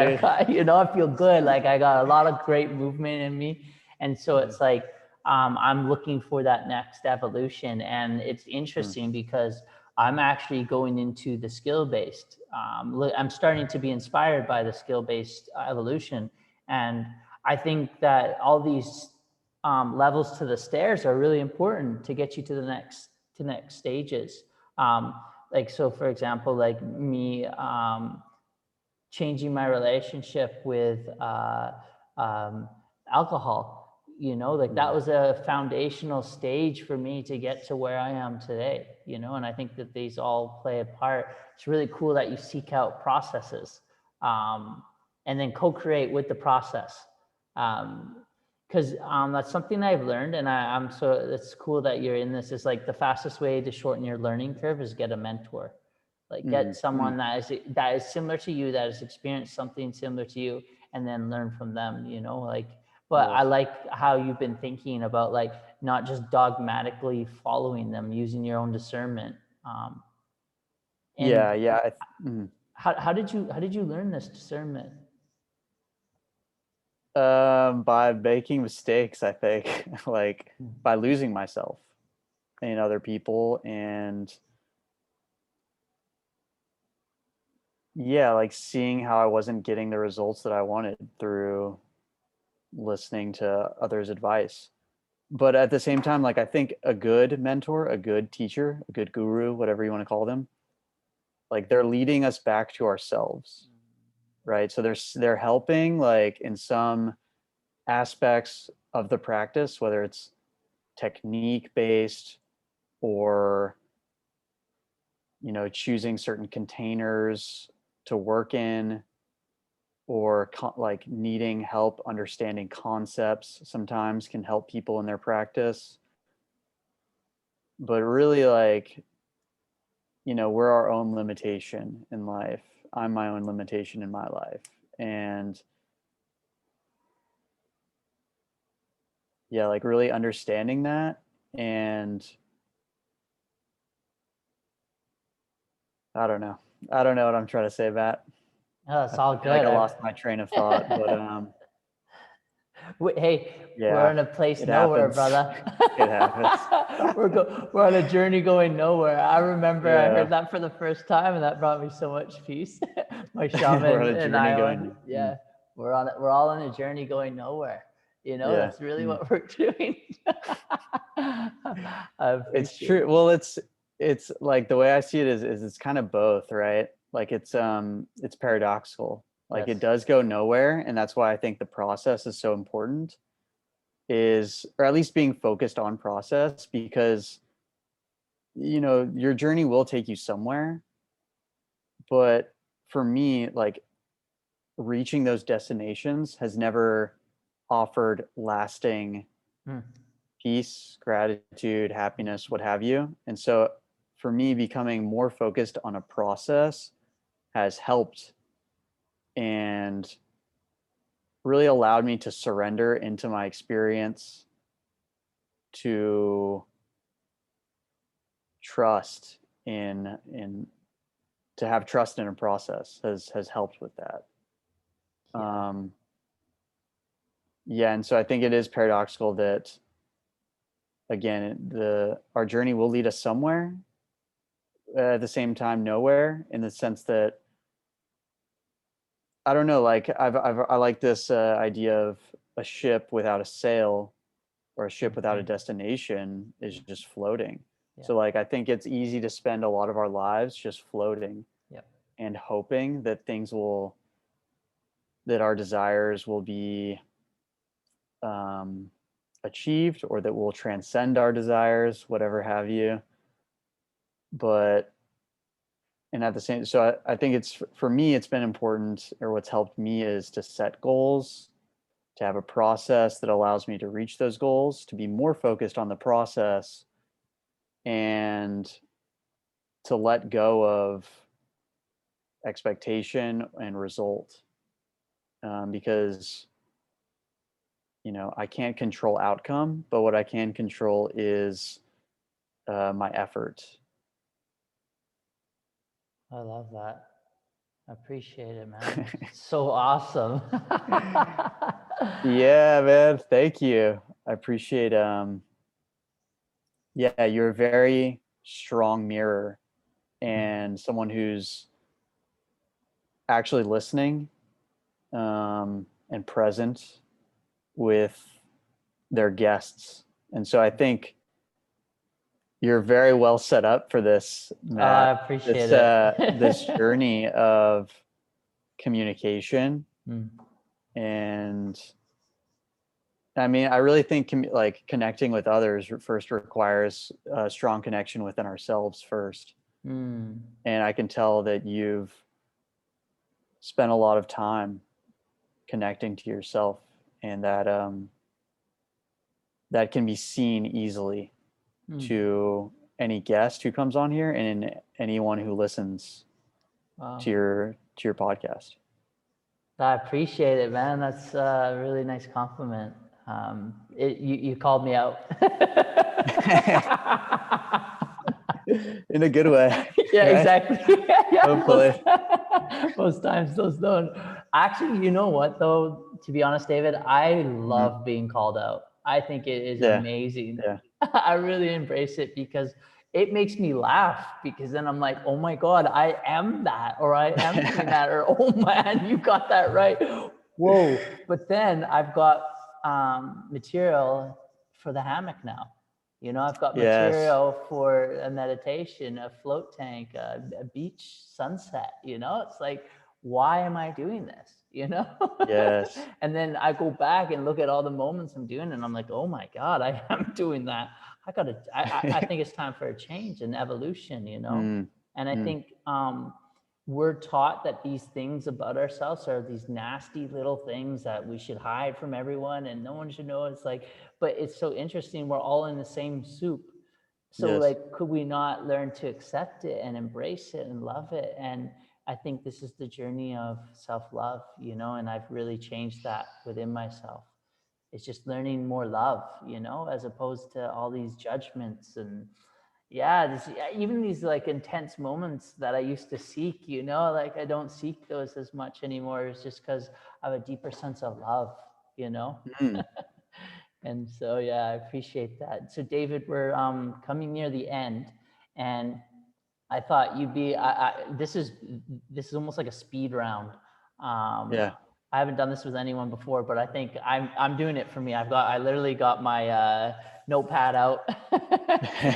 dude. I feel good. Like, I got a lot of great movement in me. And so Mm, it's like, I'm looking for that next evolution. And it's mm, interesting because I'm actually going into the skill-based. I'm starting to be inspired by the skill-based evolution. And I think that all these levels to the stairs are really important to get you to the next stages. Like, so for example, like me changing my relationship with um, alcohol, like that mm. was a foundational stage for me to get to where I am today, and I think that these all play a part. It's really cool that you seek out processes and then co-create with the process. Because that's something I've learned, and I'm so it's cool that you're in this. Is like the fastest way to shorten your learning curve is get a mentor. Like, get Mm, mm, someone that is similar to you, that has experienced something similar to you, and then learn from them. Like, but I yes. like how you've been thinking about like not just dogmatically following them, using your own discernment. And Yeah. Mm. how did you learn this discernment? By making mistakes, I think, like by losing myself in other people, and yeah, like seeing how I wasn't getting the results that I wanted through listening to others' advice. But at the same time, like I think a good mentor, a good teacher, a good guru, whatever you want to call them, like they're leading us back to ourselves, right? So they're helping like in some aspects of the practice, whether it's technique based or choosing certain containers to work in, or like needing help understanding concepts sometimes can help people in their practice. But really, like, we're our own limitation in life. I'm my own limitation in my life. And yeah, like really understanding that. And I don't know. I don't know what I'm trying to say, Matt. Oh, I it's all feel like good. I lost my train of thought, but Hey, we're yeah, in a place it nowhere, happens. brother. It happens. We're on a journey going nowhere. I remember I Yeah. heard that for the first time, and that brought me so much peace. My We're on shaman a and I journey on, going. yeah, we're all on a journey going nowhere. Yeah. That's really Mm. what we're doing. I It's appreciate true. it. Well, it's like the way I see it is it's kind of both, right? Like it's paradoxical. Like it Yes. does go nowhere, and that's why I think the process is so important, is or at least being focused on process, because your journey will take you somewhere. But for me, like reaching those destinations has never offered lasting Hmm. peace, gratitude, happiness, what have you. And so for me, becoming more focused on a process has helped and really allowed me to surrender into my experience, to trust in to have trust in a process has helped with that. Yeah. Um, Yeah, and so I think it is paradoxical that, again, our journey will lead us somewhere, at the same time nowhere, in the sense that, I don't know, like I like this idea of a ship without a sail, or a ship without a Mhm. destination is just floating. Yeah. So like I think it's easy to spend a lot of our lives just floating Yep. and hoping that that our desires will be um, achieved, or that we'll transcend our desires, whatever have you. But and at the same, so I think it's, for me, it's been important, or what's helped me is to set goals, to have a process that allows me to reach those goals, to be more focused on the process, and to let go of expectation and result, because I can't control outcome, but what I can control is my effort. I love that. I appreciate it, man. So awesome. Yeah, man, thank you. I appreciate yeah, you're a very strong mirror, Mm. and someone who's actually listening, and present with their guests. And so I think you're very well set up for this, I Matt. appreciate This it. journey of communication. Mm. And I mean, I really think like connecting with others first requires a strong connection within ourselves first. Mm. And I can tell that you've spent a lot of time connecting to yourself, and that can be seen easily Mm. to any guest who comes on here, and anyone who listens Wow. to your podcast. I appreciate it, man. That's a really nice compliment. You called me out. In a good way, Yeah, right? exactly. Yeah, Hopefully. most times those don't. Actually, you know what though? To be honest, David, I Mhm. love being called out. I think it is Yeah, amazing. yeah. I really embrace it because it makes me laugh, because then I'm like, oh my God, I am that, or I am doing that, or oh man, you got that right. Whoa. But then I've got material for the hammock now. I've got Yes, material for a meditation, a float tank, a beach sunset. It's like, why am I doing this? yes. And then I go back and look at all the moments I'm doing, and I'm like, oh my God, I am doing that. I think it's time for a change and evolution. Mm, And I mm. think we're taught that these things about ourselves are these nasty little things that we should hide from everyone and no one should know. It's like, but it's so interesting. We're all in the same soup. So Yes, like, could we not learn to accept it and embrace it and love it? And I think this is the journey of self-love, and I've really changed that within myself. It's just learning more love, as opposed to all these judgments and yeah, even these like intense moments that I used to seek, like I don't seek those as much anymore. It's just because I have a deeper sense of love. mm, And so, yeah, I appreciate that. So, David, we're coming near the end, and I thought you'd be. This is almost like a speed round. Um, yeah. I haven't done this with anyone before, but I think I'm doing it for me. I literally got my notepad out,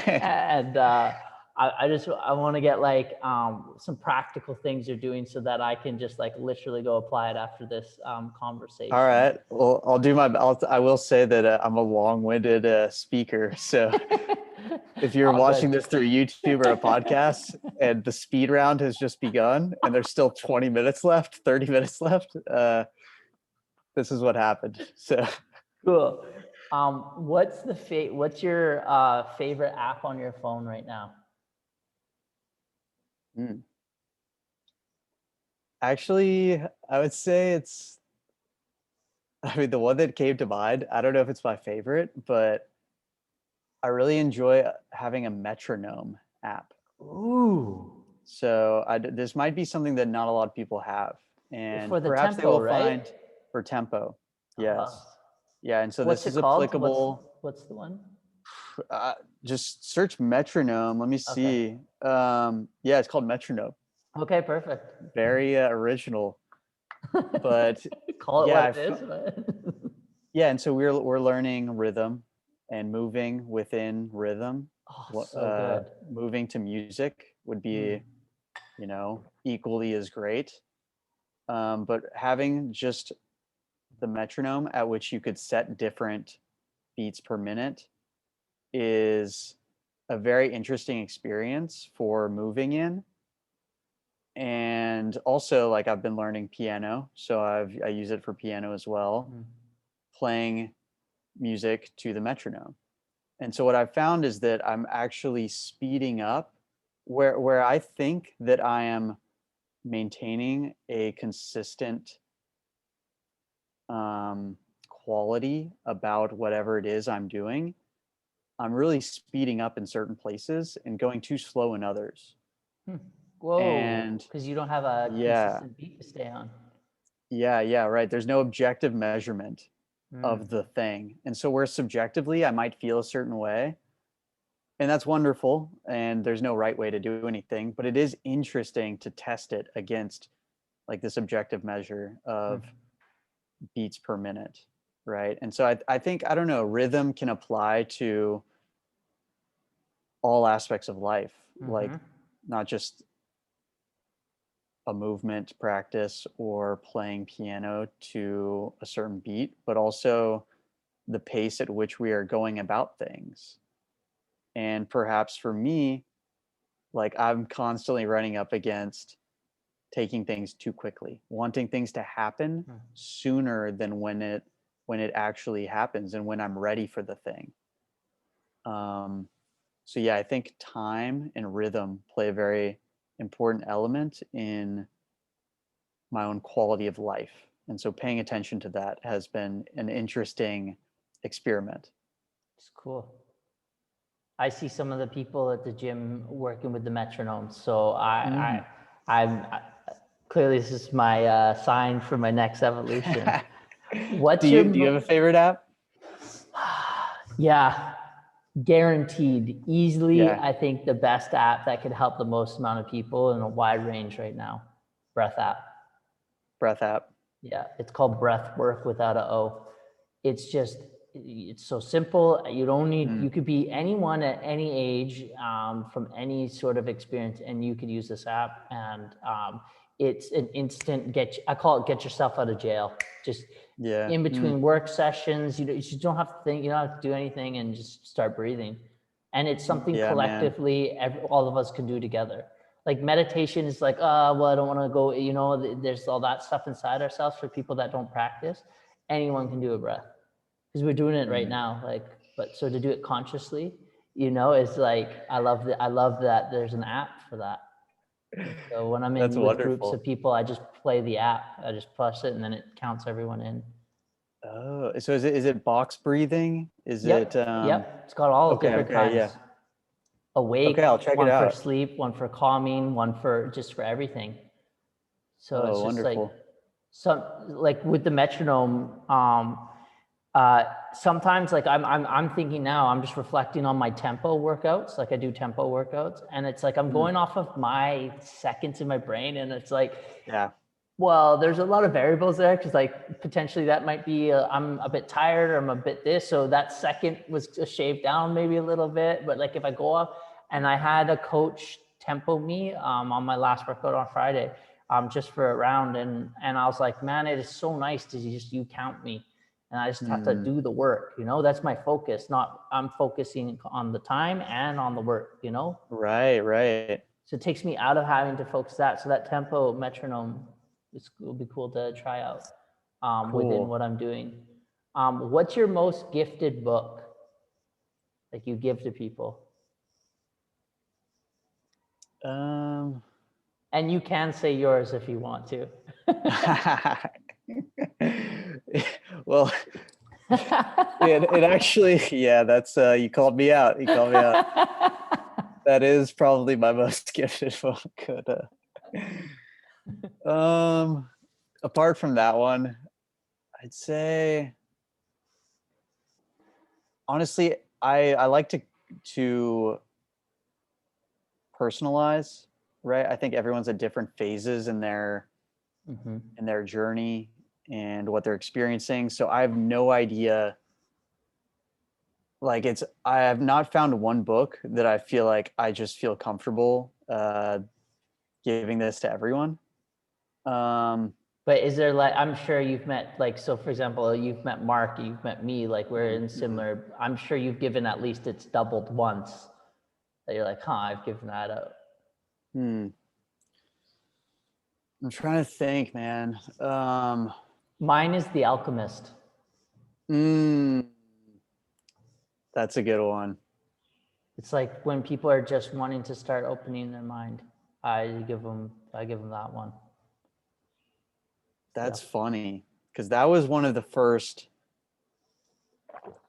and I want to get like some practical things you're doing so that I can just like literally go apply it after this All conversation. right. Well, I will say that I'm a long-winded speaker. So if you're All watching good. this through YouTube or a podcast, and the speed round has just begun and there's still 20 minutes left, 30 minutes left, this is what happened. So, Cool. What's your favorite app on your phone right now? mm. Actually, I would say I mean, the one that came to mind, I don't know if it's my favorite, but I really enjoy having a metronome app. Ooh, So this might be something that not a lot of people have, for and the perhaps they tempo, will right? find, for tempo. Uh, Yes. Yeah, and so What's this it is called? applicable. What's the one? Uh, just search metronome. Let me Okay. see. Yeah, it's called metronome. Okay, perfect. Very original. But Call it yeah, what it is. yeah, and so we're learning rhythm and moving within rhythm. Oh, so good. Moving to music would be, Mm. equally as great. But having just the metronome at which you could set different beats per minute is a very interesting experience for moving in. And also, like, I've been learning piano, so I use it for piano as well, Mm. playing music to the metronome. And so what I've found is that I'm actually speeding up where I think that I am maintaining a consistent quality about whatever it is I'm doing. I'm really speeding up in certain places and going too slow in others. Hmm. Whoa, And because you don't have a yeah, consistent beat to stay on. yeah, right. There's no objective measurement Mm. of the thing. And so where subjectively I might feel a certain way, and that's wonderful, and there's no right way to do anything, but it is interesting to test it against like this objective measure Mm. of beats per minute, right? And so I think, I don't know, rhythm can apply to all aspects of life, like Mm-hmm. not just a movement practice or playing piano to a certain beat, but also the pace at which we are going about things. And perhaps for me, like, I'm constantly running up against taking things too quickly, wanting things to happen Mm. sooner than when it actually happens and when I'm ready for the thing. Um, so yeah, I think time and rhythm play a very important element in my own quality of life. And so paying attention to that has been an interesting experiment. It's cool. I see some of the people at the gym working with the metronome. So Mm. clearly this is my sign for my next evolution. do What's your, you do you have a favorite app? yeah, guaranteed, easily, Yeah, I think the best app that could help the most amount of people in a wide range right now. Breath app. breath app. Yeah, it's called Breath Work without a O. It's just, it's so simple. You don't need, Mm. you could be anyone at any age, from any sort of experience, and you could use this app. And it's an instant I call it get yourself out of jail. Just Yeah. in Mm. between work sessions, you just don't have to think, you don't have to do anything, and just start breathing. And it's something Yeah, man. collectively, all of us can do together. Like meditation is like, well, I don't want to go, there's all that stuff inside ourselves for people that don't practice. Anyone can do a breath because we're doing it right Mm. now. Like, but so to do it consciously, is like, I love that there's an app for that. And so when I'm That's in with groups of wonderful. people, I just play the app. I just push it, and then it counts everyone in. Oh, so is it box breathing? Is it Yep. It's got all okay, different okay, yeah. kinds. Okay, Awake, I'll check it one for out. sleep, one for calming, one for just for everything. So it's Oh, just like wonderful. some, like with the metronome. Sometimes like I'm thinking now, I'm just reflecting on my tempo workouts. Like I do tempo workouts, and it's like I'm Mm. going off of my seconds in my brain, and it's like, Yeah. well, there's a lot of variables there because like potentially that might be I'm a bit tired or I'm a bit this, so that second was shaved down maybe a little bit. But like if I go up, and I had a coach tempo me on my last workout on Friday, just for a round, and I was like, man, it is so nice to just you count me, and I just have to Mm. do the work. That's my focus. Not I'm focusing on the time and on the work. Right, right. So it takes me out of having to focus that. So that tempo metronome will be cool to try out within Cool. what I'm doing. What's your most gifted book like you give to people? Um And you can say yours if you want to. well, it actually, yeah, that's you called me out. You called me out. That is probably my most gifted book. Um apart from that one, I'd say honestly, I like to personalize, right? I think everyone's at different phases Mm-hmm. in their journey and what they're experiencing. So I have no idea. Like I have not found one book that I feel like I just feel comfortable giving this to everyone. But is there like, I'm sure you've met, like, so for example, you've met Mark, you've met me, like we're in similar, I'm sure you've given at least it's doubled once that you're like, huh, I've given that out. I'm trying to think, man. Mine is The Alchemist. That's a good one. It's like when people are just wanting to start opening their mind, I give them that one. That's funny because that was one of the first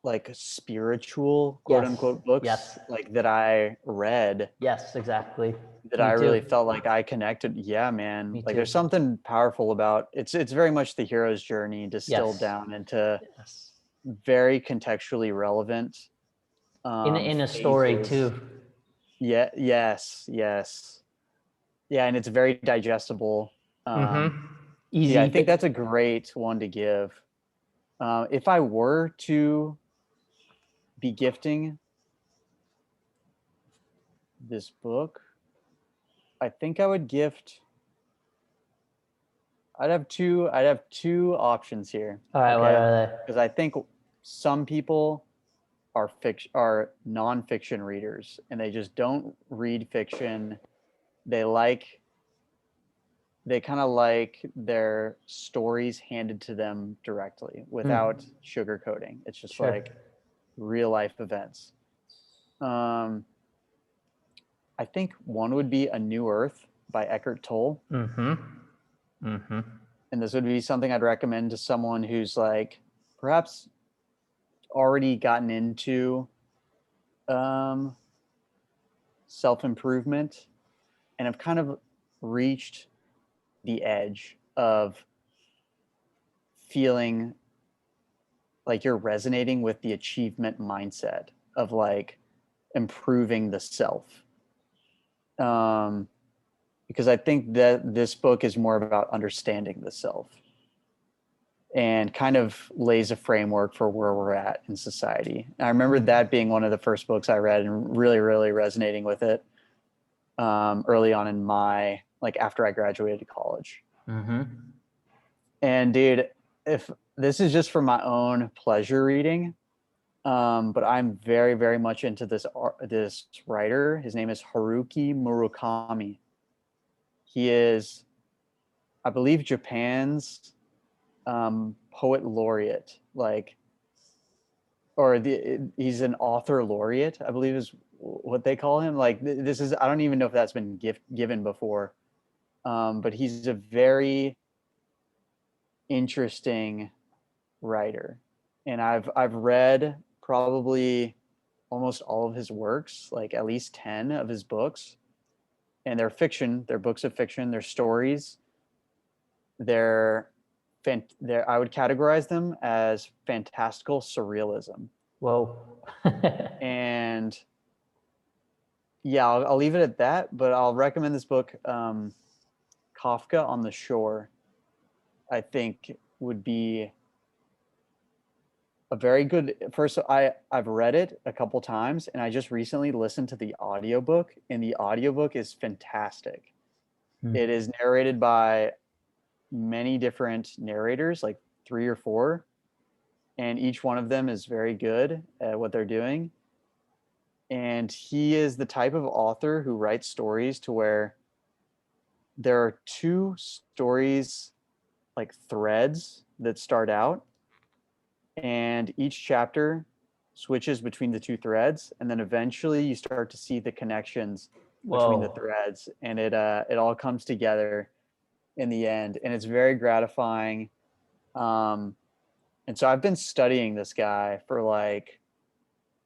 like spiritual quote unquote books Yes. like that I read Yes, exactly. that Me I too. really felt like I connected. Yeah, man. Me Like too. there's something powerful about it's very much the hero's journey distilled Yes. down into Yes. very contextually relevant In a story too. Yeah, yes. Yeah, and it's very digestible. Easy. Yeah, I think that's a great one to give. If I were to be gifting this book, I think I would gift. I'd have two options here. All right, what Okay, are they? because I think some people are nonfiction readers and they just don't read fiction. They kind of like their stories handed to them directly without sugarcoating. It's just Sure. like real life events. Um, I think one would be A New Earth by Eckhart Tolle. And this would be something I'd recommend to someone who's like perhaps already gotten into self-improvement and have kind of reached the edge of feeling like you're resonating with the achievement mindset of like improving the self. Because I think that this book is more about understanding the self and kind of lays a framework for where we're at in society. And I remember that being one of the first books I read and really, really resonating with it early on in my, like after I graduated college. And dude, if this is just for my own pleasure reading, but I'm very, very much into this writer. His name is Haruki Murakami. He is, I believe, Japan's poet laureate, like, he's an author laureate, I believe is what they call him. Like this is, I don't even know if that's been given before, but he's a very interesting writer, and I've read probably almost all of his works, like at least 10 of his books, and they're fiction. They're books of fiction. They're stories. They're I would categorize them as fantastical surrealism. Whoa. And yeah, I'll leave it at that, but I'll recommend this book, Kafka on the Shore. I think would be a very good first. I've read it a couple times and I just recently listened to the audiobook, and the audiobook is fantastic. It is narrated by many different narrators, like 3 or 4, and each one of them is very good at what they're doing. And he is the type of author who writes stories to where there are 2 stories, like threads that start out, and each chapter switches between the 2 threads, and then eventually you start to see the connections between the threads, and it all comes together in the end, and it's very gratifying. And so I've been studying this guy for like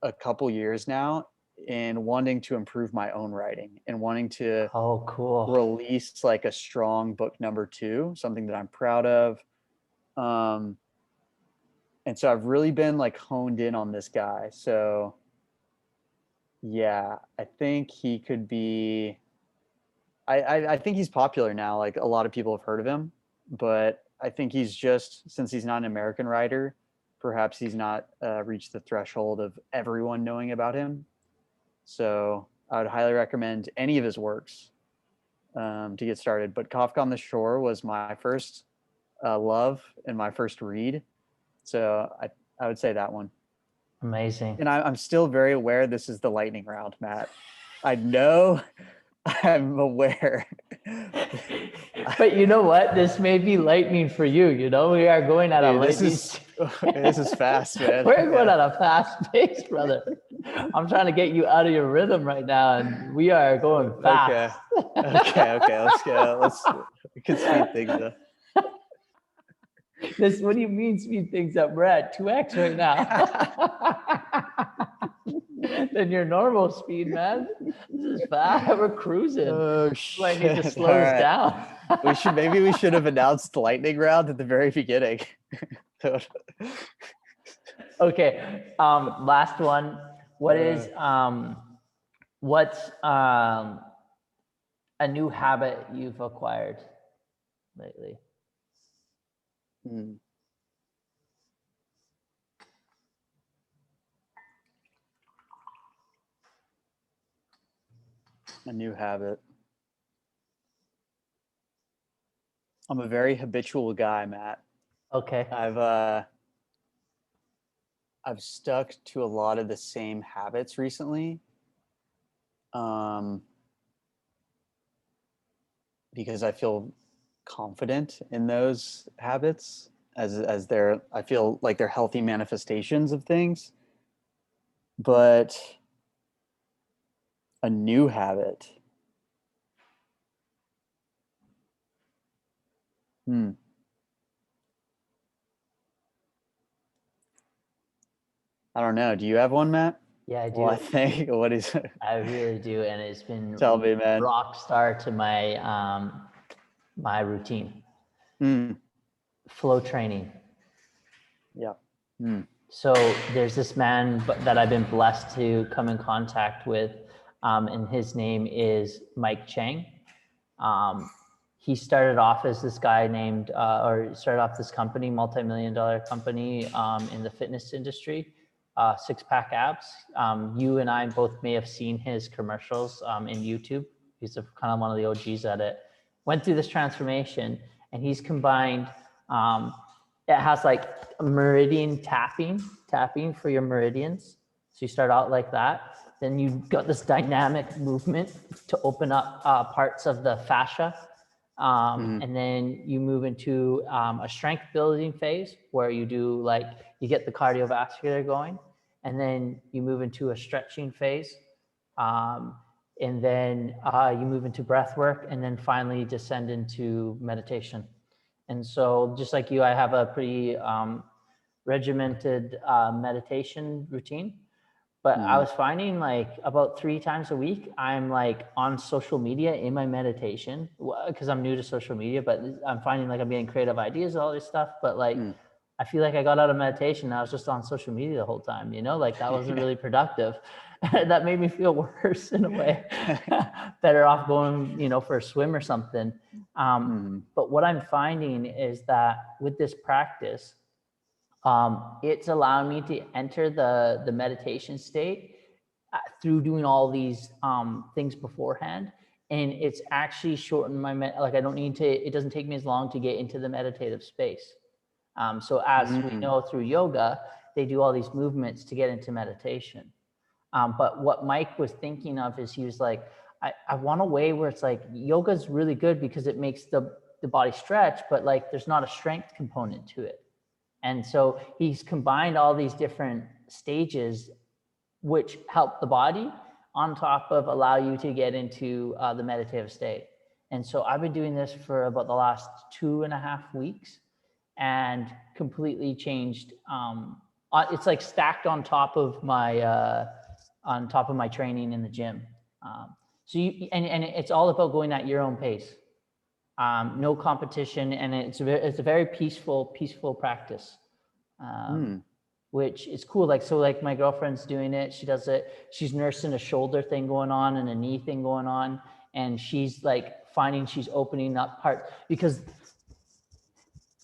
a couple years now, and wanting to improve my own writing and wanting to Cool. release like a strong book number 2, something that I'm proud of. And so I've really been like honed in on this guy. So yeah, I think he could be, I think he's popular now. Like a lot of people have heard of him, but I think he's just, since he's not an American writer, perhaps he's not reached the threshold of everyone knowing about him. So I would highly recommend any of his works to get started. But Kafka on the Shore was my first love and my first read. So I would say that one. Amazing. And I'm still very aware this is the lightning round, Matt. I know, I'm aware. But you know what? This may be lightning for you. You know, we are going at a Dude, lightning. this is fast, man. We're going at a fast pace, brother. I'm trying to get you out of your rhythm right now, and we are going fast. Okay. Let's go. We can speed things up. What do you mean speed things up? We're at 2x right now. Than your normal speed, man. This is fast. We're cruising. Oh I need to shit! slow this down. Maybe we should have announced the lightning round at the very beginning. Okay. Last one. What's a new habit you've acquired lately? A new habit. I'm a very habitual guy, Matt. Okay. I've stuck to a lot of the same habits recently. Because I feel confident in those habits as I feel like they're healthy manifestations of things. But a new habit. I don't know. Do you have one, Matt? Yeah, I do. Well, I think what is it? I really do, and it's been Tell me, man. Rock star to my my routine. Flow training. Yeah. So there's this man that I've been blessed to come in contact with, and his name is Mike Chang. He started off as this guy named, or started off this company, multi-million-dollar company in the fitness industry, six-pack abs. You and I both may have seen his commercials in YouTube. He's kind of one of the OGs at it. Went through this transformation, and he's combined, it has like meridian tapping for your meridians. So you start out like that. Then you've got this dynamic movement to open up parts of the fascia. And then you move into a strength building phase where you do you get the cardiovascular going, and then you move into a stretching phase. And then you move into breath work, and then finally descend into meditation. And so just like you, I have a pretty regimented meditation routine. But I was finding about 3 times a week, I'm on social media in my meditation, because I'm new to social media, but I'm finding I'm getting creative ideas, all this stuff. But I feel like I got out of meditation, I was just on social media the whole time, that wasn't really productive. That made me feel worse in a way. Better off going, for a swim or something. But what I'm finding is that with this practice, it's allowed me to enter the meditation state through doing all these things beforehand. And it's actually shortened my, I don't need to, it doesn't take me as long to get into the meditative space. So as we know through yoga, they do all these movements to get into meditation. But what Mike was thinking of is he was like, I want a way where it's yoga is really good because it makes the body stretch, but there's not a strength component to it. And so he's combined all these different stages which help the body on top of allow you to get into the meditative state. And so I've been doing this for about the last 2.5 weeks and completely changed. It's stacked on top of my training in the gym. So and it's all about going at your own pace. No competition, and it's a very peaceful practice. Hmm. which is cool. Like, so like my girlfriend's doing it. She does it. She's nursing a shoulder thing going on and a knee thing going on. And she's like finding she's opening up parts, because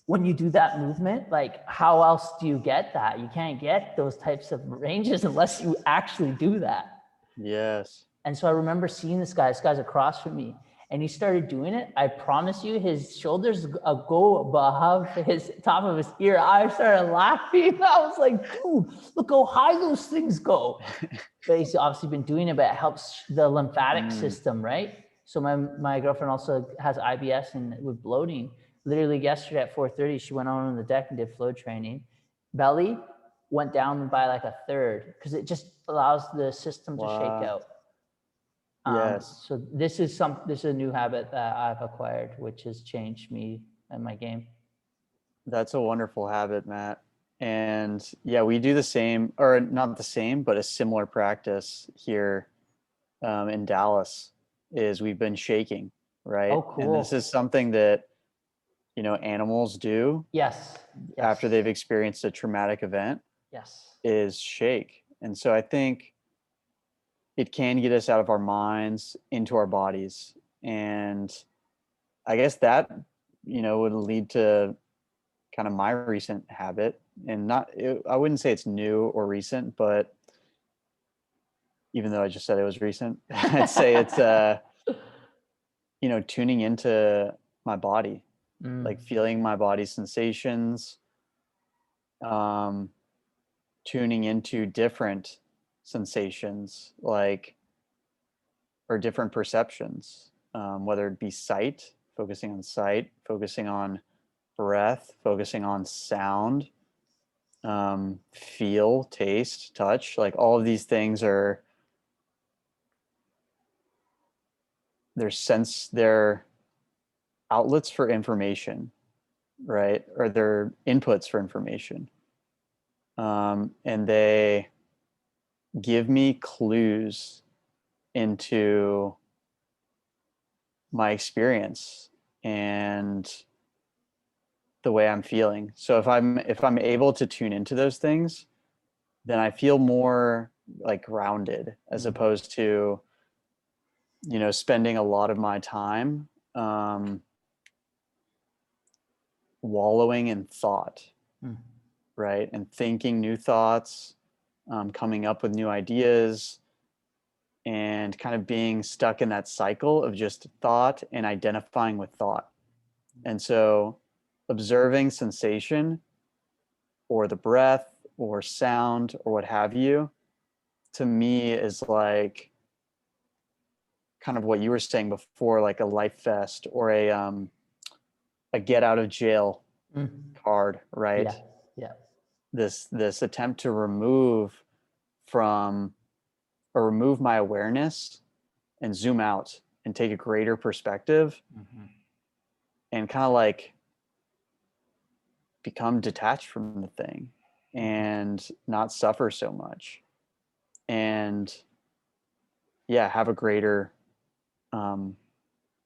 when you do that movement, like how else do you get that? You can't get those types of ranges unless you actually do that. Yes. And so I remember seeing this guy's across from me, and he started doing it. I promise you, his shoulders go above his top of his ear. I started laughing. I was like, dude, look how high those things go. But he's obviously been doing it, but it helps the lymphatic system, right? So my girlfriend also has IBS and with bloating. Literally yesterday at 4:30, she went out on the deck and did flow training. Belly went down by like a third, because it just allows the system to shake out. Yes. So this is a new habit that I've acquired, which has changed me and my game. That's a wonderful habit, Matt. And yeah, we do the same, or not the same, but a similar practice here in Dallas. Is we've been shaking, right? Oh, And this is cool. something that, animals do Yes. after Yes. they've experienced a traumatic event, Yes. is shake. And so I think it can get us out of our minds into our bodies. And I guess that, would lead to kind of my recent habit. And I wouldn't say it's new or recent, but even though I just said it was recent, I'd say it's, tuning into my body, like feeling my body's sensations, um, tuning into different sensations, like, or different perceptions, whether it be focusing on sight, focusing on breath, focusing on sound, feel, taste, touch. Like all of these things are they're outlets for information, right? Or they're inputs for information. And they give me clues into my experience and the way I'm feeling. So if I'm able to tune into those things, then I feel more like grounded, as opposed to, spending a lot of my time wallowing in thought, right? And thinking new thoughts, coming up with new ideas, and kind of being stuck in that cycle of just thought and identifying with thought. And so observing sensation or the breath or sound or what have you, to me is like kind of what you were saying before, like a life vest or a get out of jail card, right? Yeah. Yeah. This attempt to remove from or remove my awareness and zoom out and take a greater perspective and kind of like become detached from the thing and not suffer so much, and yeah, have a greater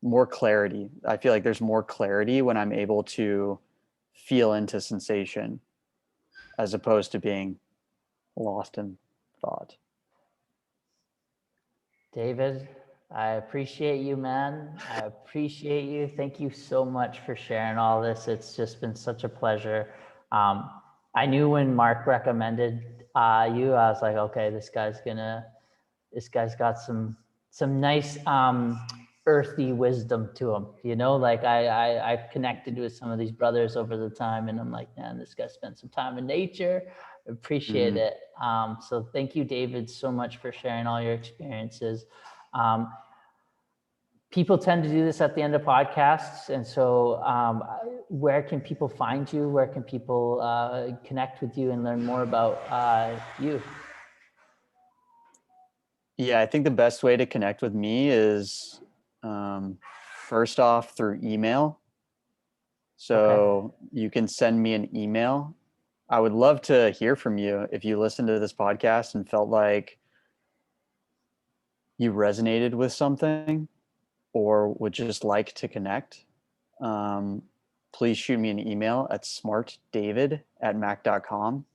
more clarity. I feel like there's more clarity when I'm able to feel into sensation as opposed to being lost in thought. David, I appreciate you, man. I appreciate you. Thank you so much for sharing all this. It's just been such a pleasure. I knew when Mark recommended you, I was like, okay, this guy's got some nice earthy wisdom to him. Like I've connected with some of these brothers over the time, and I'm like, man, this guy spent some time in nature. Appreciate it. So thank you, David, so much for sharing all your experiences. People tend to do this at the end of podcasts. And so where can people find you? Where can people connect with you and learn more about you? Yeah, I think the best way to connect with me is first off through email. So you can send me an email. I would love to hear from you if you listened to this podcast and felt like you resonated with something or would just like to connect. please shoot me an email at smartdavid@mac.com.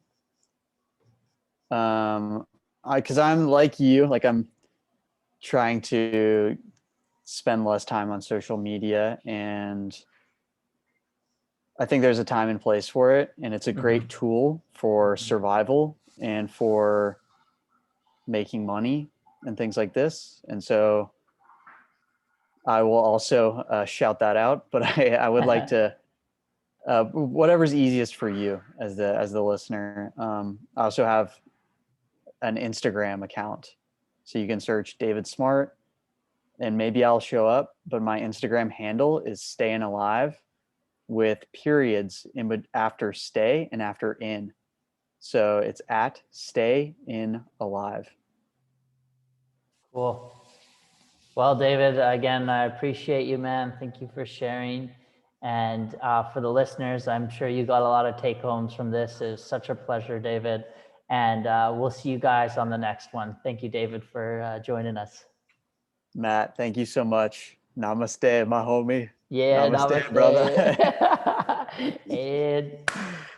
Because I'm like you, like I'm trying to spend less time on social media, and I think there's a time and place for it, and it's a great tool for survival and for making money and things like this. And so I will also shout that out, but I would like to whatever's easiest for you as the listener. I also have an Instagram account, so you can search David Smart, and maybe I'll show up. But my Instagram handle is Staying Alive, with periods in after stay and after in. So it's at Stay In Alive. Cool. Well, David, again, I appreciate you, man. Thank you for sharing. And for the listeners, I'm sure you got a lot of take homes from this. It was such a pleasure, David. And we'll see you guys on the next one. Thank you, David, for joining us. Matt, thank you so much. Namaste, my homie. Yeah, Namaste, namaste. brother. And